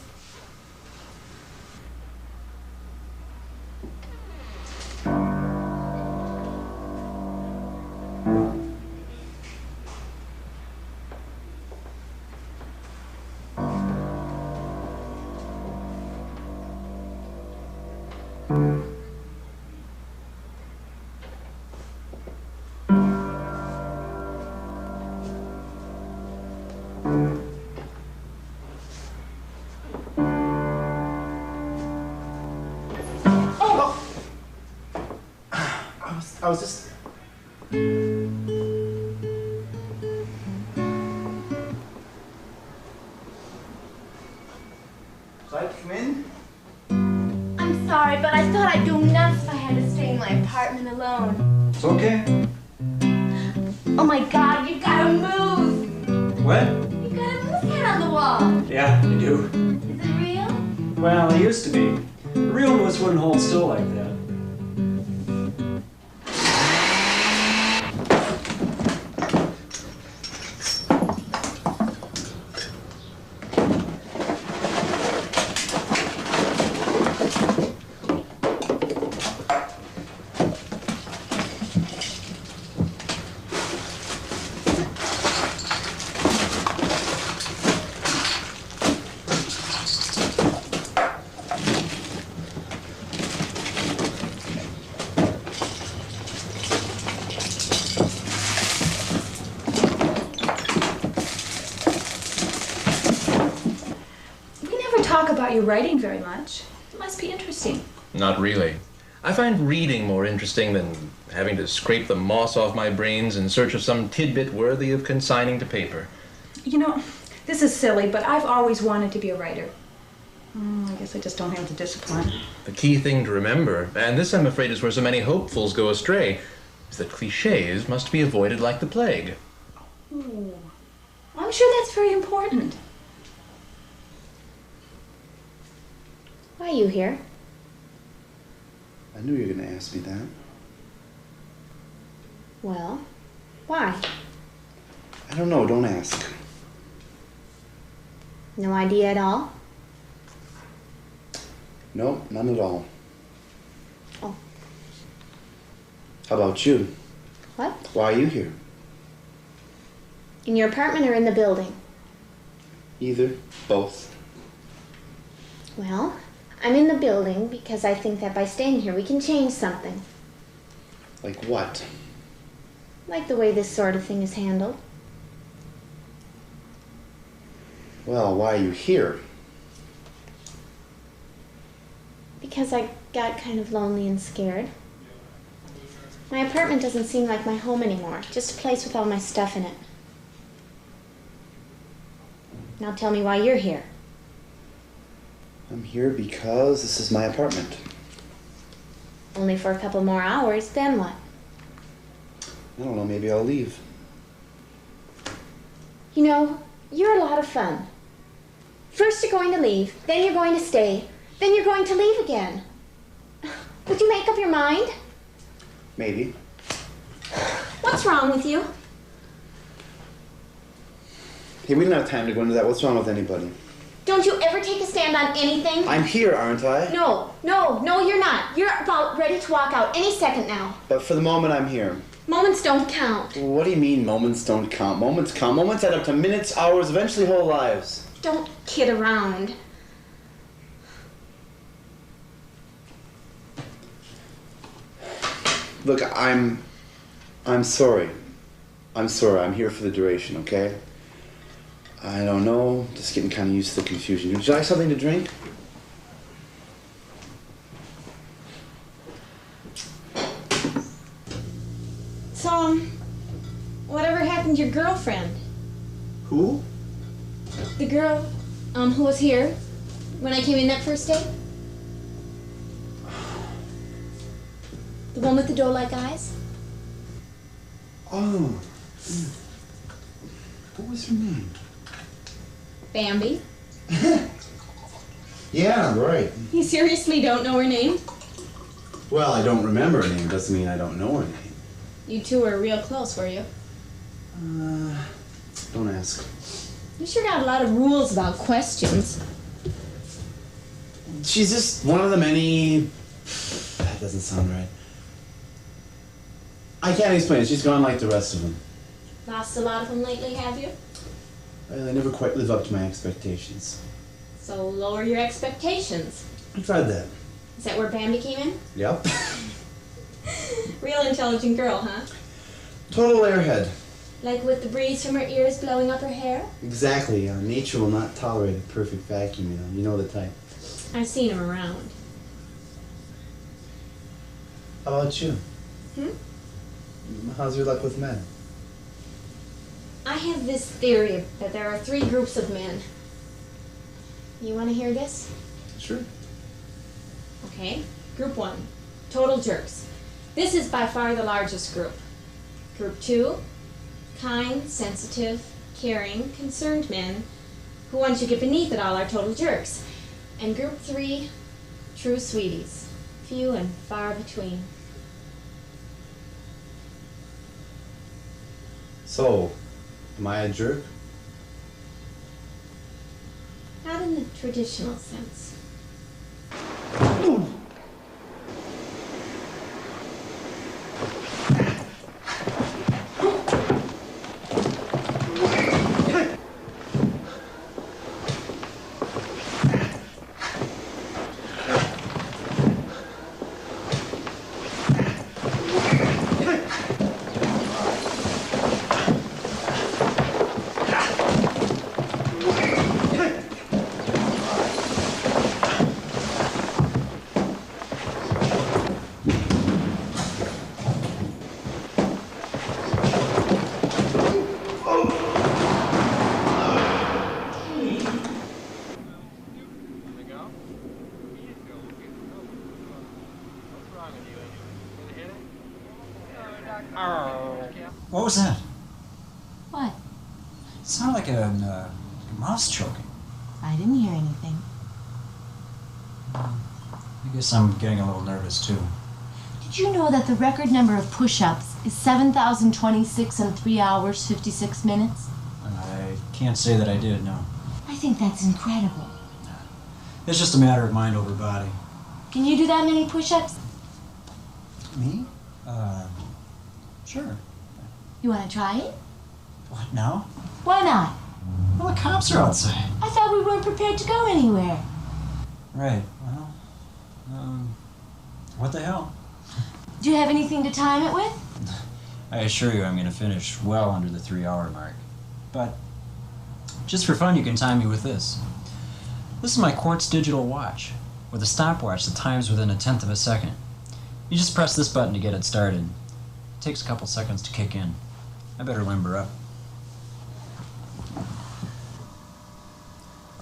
I was just... So I come in? I'm sorry, but I thought I'd go nuts if I had to stay in my apartment alone. It's okay. Oh my God, you got a moose! What? You got a moose head on the wall. Yeah, I do. Is it real? Well, it used to be. A real moose wouldn't hold still like that. talk about your writing very much. It must be interesting. Not really. I find reading more interesting than having to scrape the moss off my brains in search of some tidbit worthy of consigning to paper. You know, this is silly, but I've always wanted to be a writer. I guess I just don't have the discipline. The key thing to remember, and this I'm afraid is where so many hopefuls go astray, is that cliches must be avoided like the plague. Ooh. I'm sure that's very important. Why are you here? I knew you were going to ask me that. Well, why? I don't know, don't ask. No idea at all? No, none at all. Oh. How about you? What? Why are you here? In your apartment or in the building? Either, both. Well, I'm in the building because I think that by staying here we can change something. Like what? Like the way this sort of thing is handled. Well, why are you here? Because I got kind of lonely and scared. My apartment doesn't seem like my home anymore, just a place with all my stuff in it. Now tell me why you're here. I'm here because this is my apartment. Only for a couple more hours, then what? I don't know, maybe I'll leave. You know, you're a lot of fun. First you're going to leave, then you're going to stay, then you're going to leave again. Would you make up your mind? Maybe. What's wrong with you? Hey, we don't have time to go into that. What's wrong with anybody? Don't you ever take a stand on anything? I'm here, aren't I? No, you're not. You're about ready to walk out any second now. But for the moment, I'm here. Moments don't count. What do you mean moments don't count? Moments count. Moments add up to minutes, hours, eventually whole lives. Don't kid around. Look, I'm sorry. I'm sorry. I'm here for the duration, okay? I don't know. Just getting kind of used to the confusion. Would you like something to drink? So, whatever happened to your girlfriend? Who? The girl, who was here when I came in that first day? The one with the doe-like eyes? Oh. What was her name? Bambi. Yeah, right. You seriously don't know her name? Well, I don't remember her name. Doesn't mean I don't know her name. You two were real close, were you? Don't ask. You sure got a lot of rules about questions. She's just one of the many... That doesn't sound right. I can't explain it. She's gone like the rest of them. Lost a lot of them lately, have you? Well, they never quite live up to my expectations. So lower your expectations. I tried that. Is that where Bambi came in? Yep. Real intelligent girl, huh? Total airhead. Like with the breeze from her ears blowing up her hair? Exactly. Nature will not tolerate a perfect vacuum, you know. You know the type. I've seen him around. How about you? How's your luck with men? I have this theory that there are 3 groups of men. You want to hear this? Sure. Okay. Group 1, total jerks. This is by far the largest group. Group 2, kind, sensitive, caring, concerned men who, once you get beneath it all, are total jerks. And group 3, true sweeties. Few and far between. So, am I a jerk? Not in the traditional sense. was that? What? It sounded like a mouse choking. I didn't hear anything. I guess I'm getting a little nervous, too. Did you know that the record number of push-ups is 7,026 in 3 hours, 56 minutes? I can't say that I did, no. I think that's incredible. It's just a matter of mind over body. Can you do that many push-ups? Me? Sure. You want to try it? What, now? Why not? Well, the cops are outside. I thought we weren't prepared to go anywhere. Right, well, what the hell? Do you have anything to time it with? I assure you I'm going to finish well under the 3-hour mark. But just for fun, you can time me with this. This is my Quartz digital watch. With a stopwatch that times within 1/10 of a second. You just press this button to get it started. It takes a couple seconds to kick in. I better limber up.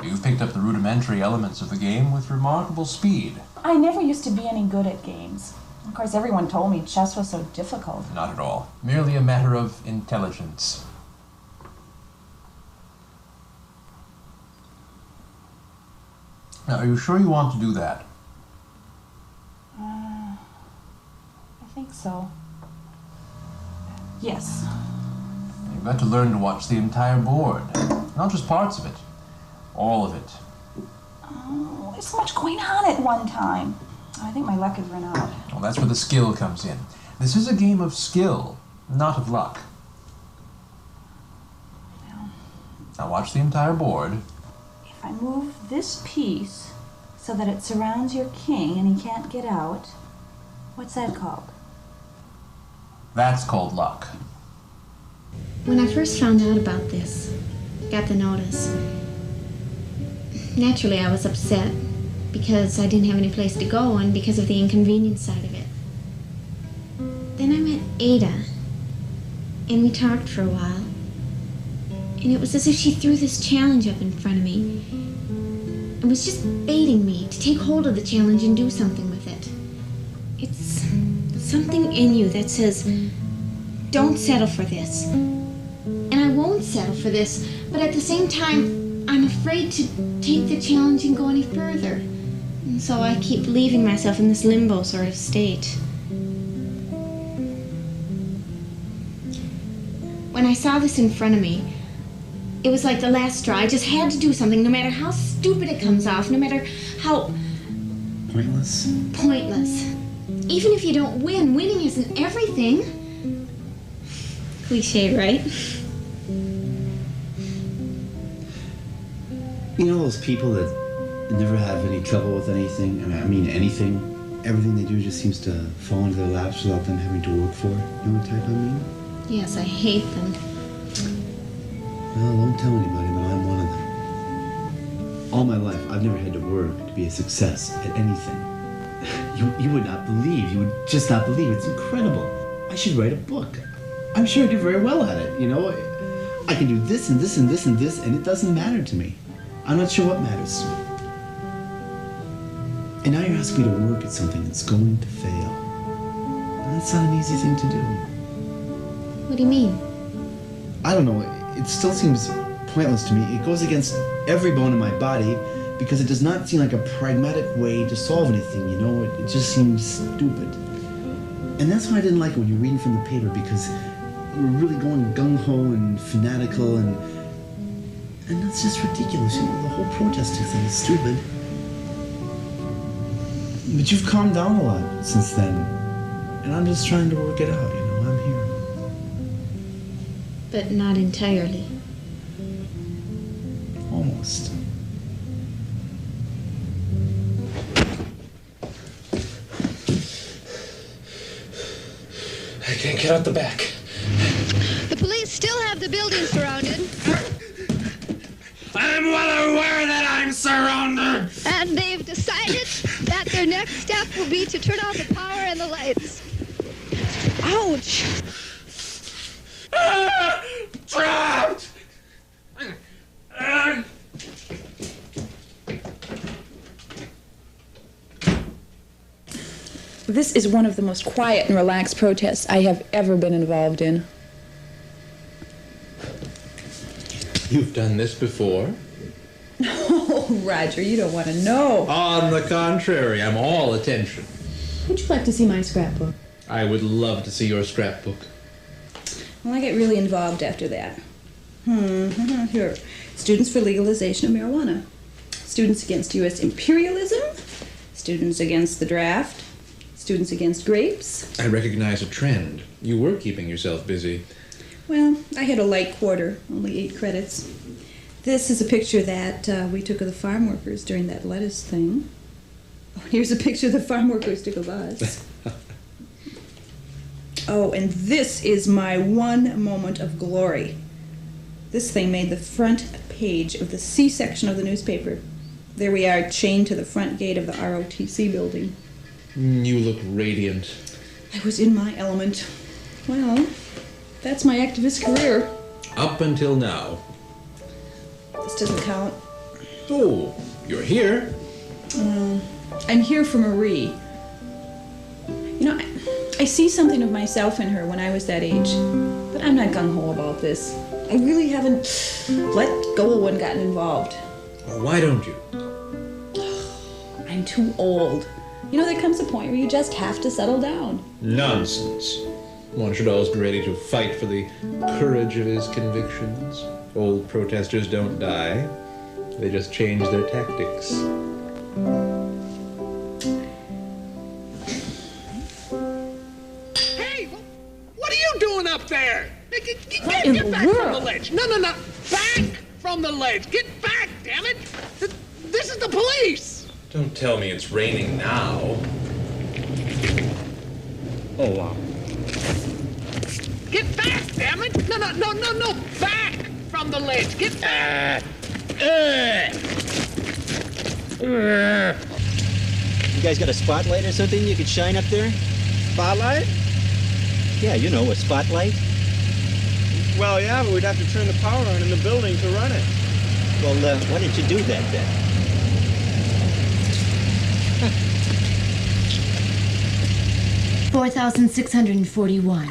You've picked up the rudimentary elements of the game with remarkable speed. I never used to be any good at games. Of course, everyone told me chess was so difficult. Not at all. Merely a matter of intelligence. Now, are you sure you want to do that? I think so. Yes. You've got to learn to watch the entire board. Not just parts of it. All of it. Oh, there's so much going on at one time. I think my luck has run out. Well, that's where the skill comes in. This is a game of skill, not of luck. Now watch the entire board. If I move this piece so that it surrounds your king and he can't get out, what's that called? That's called luck. When I first found out about this, got the notice, naturally I was upset because I didn't have any place to go and because of the inconvenience side of it. Then I met Ada, and we talked for a while. And it was as if she threw this challenge up in front of me. It was just baiting me to take hold of the challenge and do something with it. It's something in you that says, don't settle for this. And I won't settle for this, but at the same time, I'm afraid to take the challenge and go any further. And so I keep leaving myself in this limbo sort of state. When I saw this in front of me, it was like the last straw. I just had to do something, no matter how stupid it comes off, no matter how... Pointless? Pointless. Even if you don't win, winning isn't everything. Cliche, right? You know those people that never have any trouble with anything? I mean anything? Everything they do just seems to fall into their laps without them having to work for it. You know what type I mean? Yes, I hate them. Well, I won't tell anybody, but I'm one of them. All my life, I've never had to work to be a success at anything. You would not believe, you would just not believe. It's incredible. I should write a book. I'm sure I do very well at it, you know? I can do this and this and this and this, and it doesn't matter to me. I'm not sure what matters to me. And now you're asking me to work at something that's going to fail. And that's not an easy thing to do. What do you mean? I don't know. It still seems pointless to me. It goes against every bone in my body because it does not seem like a pragmatic way to solve anything, you know? It just seems stupid. And that's why I didn't like it when you're reading from the paper, because you were really going gung-ho and fanatical, and that's just ridiculous. You know, the whole protesting thing is stupid. But you've calmed down a lot since then, and I'm just trying to work it out, you know? I'm here. But not entirely. Almost. I can't get out the back. The police still have the building surrounded. I'm well aware that I'm surrounded. And they've decided that their next step will be to turn off the power and the lights. Ouch! Trapped! This is one of the most quiet and relaxed protests I have ever been involved in. You've done this before? Oh, Roger, you don't want to know. On the contrary, I'm all attention. Would you like to see my scrapbook? I would love to see your scrapbook. Well, I get really involved after that. Here. Students for legalization of marijuana. Students against U.S. imperialism. Students against the draft. Students against grapes. I recognize a trend. You were keeping yourself busy. Well, I had a light quarter, only 8 credits. This is a picture that we took of the farm workers during that lettuce thing. Oh, here's a picture of the farm workers took of us. Oh, and this is my one moment of glory. This thing made the front page of the C section of the newspaper. There we are, chained to the front gate of the ROTC building. You look radiant. I was in my element. Well, that's my activist career. Up until now. This doesn't count. Oh, you're here. I'm here for Marie. You know, I see something of myself in her when I was that age, but I'm not gung-ho about this. I really haven't let go and gotten involved. Well, why don't you? I'm too old. You know, there comes a point where you just have to settle down. Nonsense. One should always be ready to fight for the courage of his convictions. Old protesters don't die. They just change their tactics. Hey, what are you doing up there? Get back from the ledge. No. Back from the ledge. Get back, damn it. This is the police. Don't tell me it's raining now. Oh, wow. Get back, damn it. No. Back from the ledge. Get back. You guys got a spotlight or something you could shine up there? Spotlight? Yeah, you know, a spotlight. Well, yeah, but we'd have to turn the power on in the building to run it. Well, why didn't you do that then? 4,641.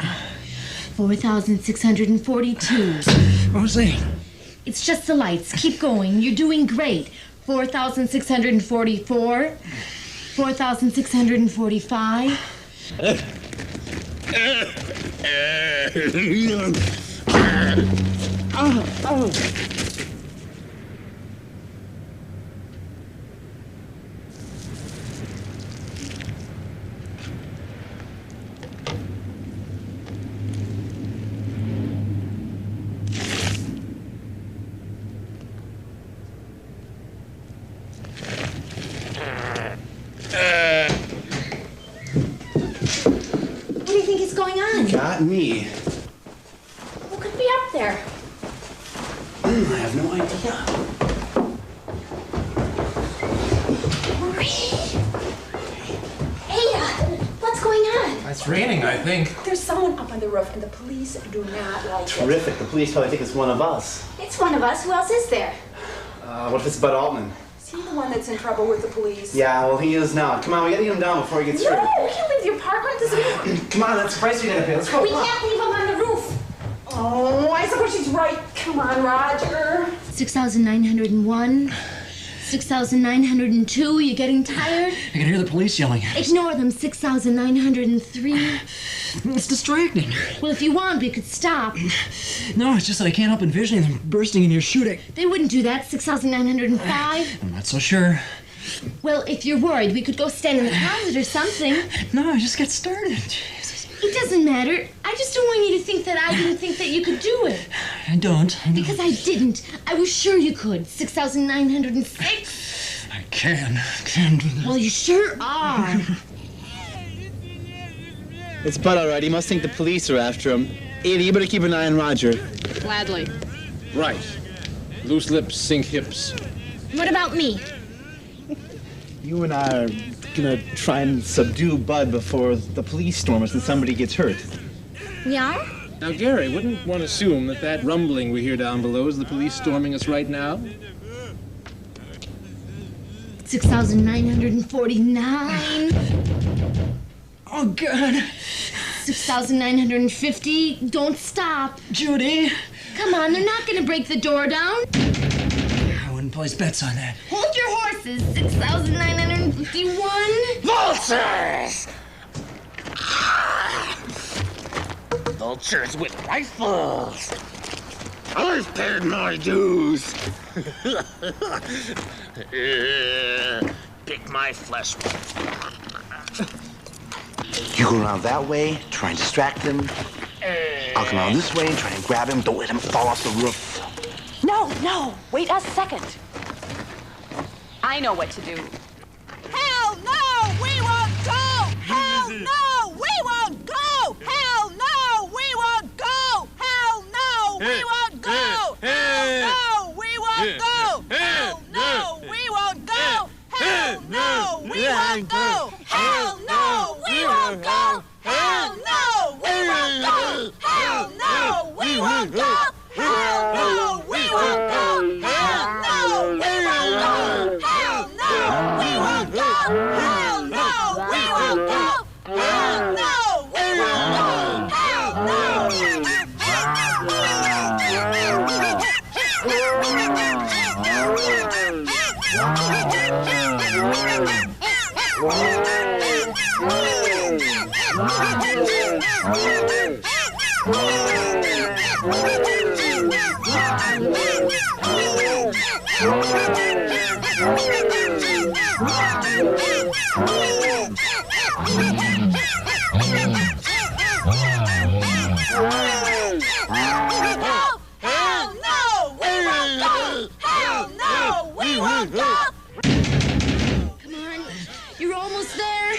4,642. Rosie. It's just the lights. Keep going. You're doing great. 4,644. 4,645. What do you think is going on? Got me. Who could be up there? I have no idea. Marie! Hey, what's going on? It's raining, I think. There's someone up on the roof, and the police do not like it. Terrific. The police probably think it's one of us. It's one of us. Who else is there? What if it's Bud Altman? Is he the one that's in trouble with the police? Yeah, well, he is now. Come on, we gotta get him down before he gets No, through. we can't leave the apartment. This is... Come on, that's the price we gotta pay. Let's go. We Come on. can't leave him on the roof. Oh, I suppose she's right. Come on, Roger. 6,901. 6,902. You getting tired? I can hear the police yelling. Ignore them. 6,903. It's distracting. Well, if you want, we could stop. No, it's just that I can't help envisioning them bursting in here shooting. They wouldn't do that. 6,905. I'm not so sure. Well, if you're worried, we could go stand in the closet or something. No, just get started. Jesus. It doesn't matter. I just don't want you to think that I didn't think that you could do it. I don't. Because I didn't. I was sure you could. 6,906. I can do that. Well, you sure are. It's Bud, all right. He must think the police are after him. Edie, you better keep an eye on Roger. Gladly. Right. Loose lips sink hips. What about me? You and I are gonna try and subdue Bud before the police storm us and somebody gets hurt. We are? Now, Gary, wouldn't one assume that that rumbling we hear down below is the police storming us right now? 6,949. Oh, God. 6,950. Don't stop. Judy, Come on, they're not gonna break the door down. I wouldn't place bets on that. Hold your horses, 6,951. Vultures! Vultures with rifles. I've paid my dues. Pick my flesh. You go around that way, try and distract him. I'll come around this way and try and grab him. Don't let him fall off the roof. No, wait a second. I know what to do. Hell no, we won't go! Hell no, we won't go! Hell no, we won't go! Hell no, we won't go! Hell no, we won't go! Hell no, we won't go! Hell no, we won't go! Hell no, we won't go! Hell no, we won't go! Hell no, we won't go! Hell no, we won't go! Hell no, we won't go! Hell no, we won't go! Hell no, we won't go! Hell no, we won't go! Hell no! Come on, you're almost there.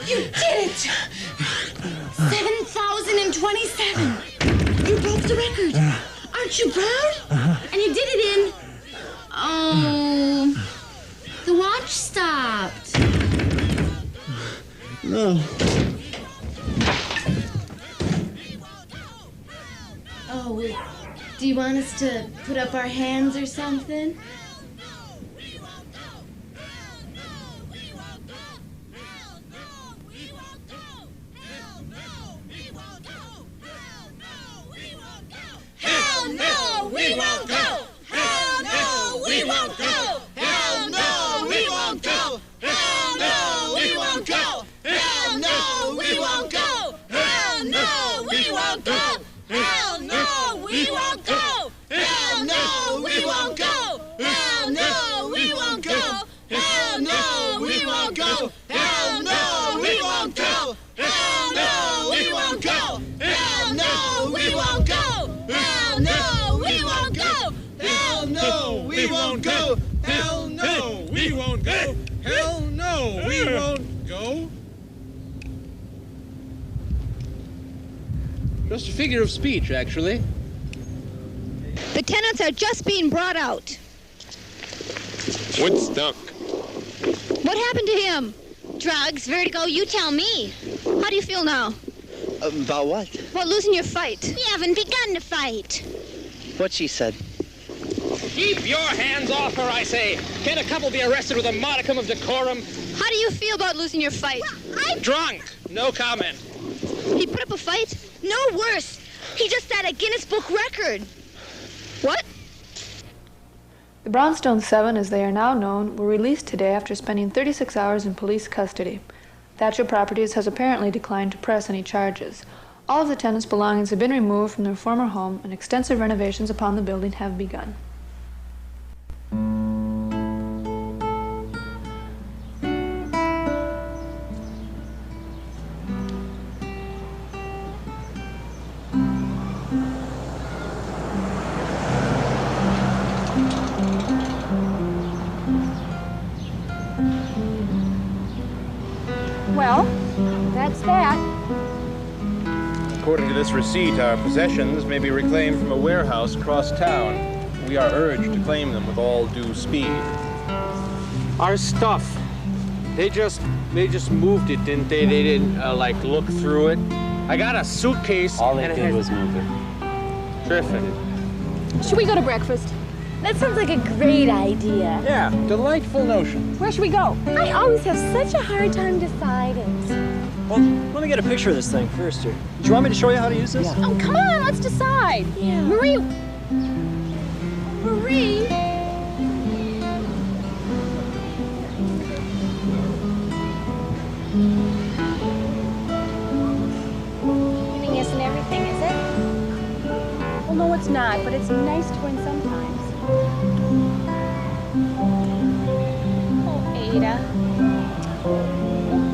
You did it! 7,027. You broke the record. Aren't you proud? And you did it in... Oh... The watch stopped. No. Oh, do you want us to put up our hands or something? Hell no, we won't go! Hell no, we won't go! Hell no, we won't go! Hell no, we won't go! Hell no, we won't go! Hell no, we won't go! Hell no, we won't go! Hell no, we won't go! Hell no, we won't go! Hell no, we won't go! Hell no, we won't go! Hell no, we won't go! Hell no, we won't go! Hell no, we won't go! Hell no, we won't go! Hell no, we won't go. Hell no, we won't go. Just a figure of speech, actually. The tenants are just being brought out. Woodstock. What happened to him? Drugs, vertigo, you tell me. How do you feel now? About what? About losing your fight. You haven't begun to fight. What she said. Keep your hands off her, I say. Can't a couple be arrested with a modicum of decorum? How do you feel about losing your fight? Drunk. No comment. He put up a fight? No, worse. He just set a Guinness Book record. What? The Brownstone Seven, as they are now known, were released today after spending 36 hours in police custody. Thatcher Properties has apparently declined to press any charges. All of the tenants' belongings have been removed from their former home, and extensive renovations upon the building have begun. Well, that's that. According to this receipt, our possessions may be reclaimed from a warehouse across town. We are urged to claim them with all due speed. Our stuff. They just moved it, didn't they? They didn't like look through it. I got a suitcase. All they did was move it. Terrific. Should we go to breakfast? That sounds like a great idea. Yeah, delightful notion. Where should we go? I always have such a hard time deciding. Well, let me get a picture of this thing first here. Do you want me to show you how to use this? Oh, come on, let's decide. Yeah. Marie. Marie. Winning isn't everything, is it? Well, no, it's not, but it's nice to win sometimes. Oh, Ada.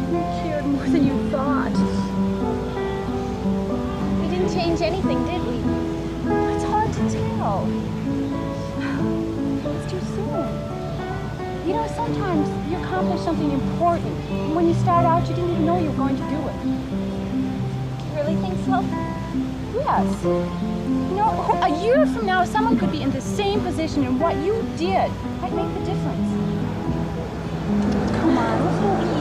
You cared more than you thought. We didn't change anything, did we? It's hard to tell. It's too soon. You know, sometimes you accomplish something important. And when you start out, you didn't even know you were going to do it. You really think so? Yes. You know, a year from now, someone could be in the same position, and what you did might make the difference. Come on, let's go eat.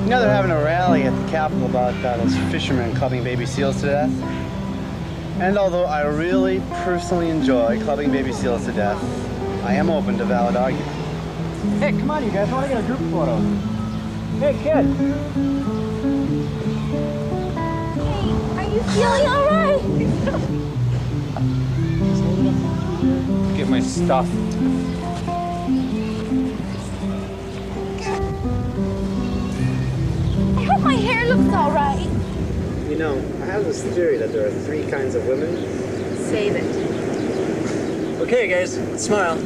You know they're having a rally at the Capitol about those fishermen clubbing baby seals to death. And although I really personally enjoy clubbing baby seals to death, I am open to valid argument. Hey, come on, you guys, I want to get a group photo. Hey, kid. Hey, are you feeling all right? Get my stuff. I hope my hair looks all right. You know, I have this theory that there are 3 kinds of women. Save it. Okay, guys, smile.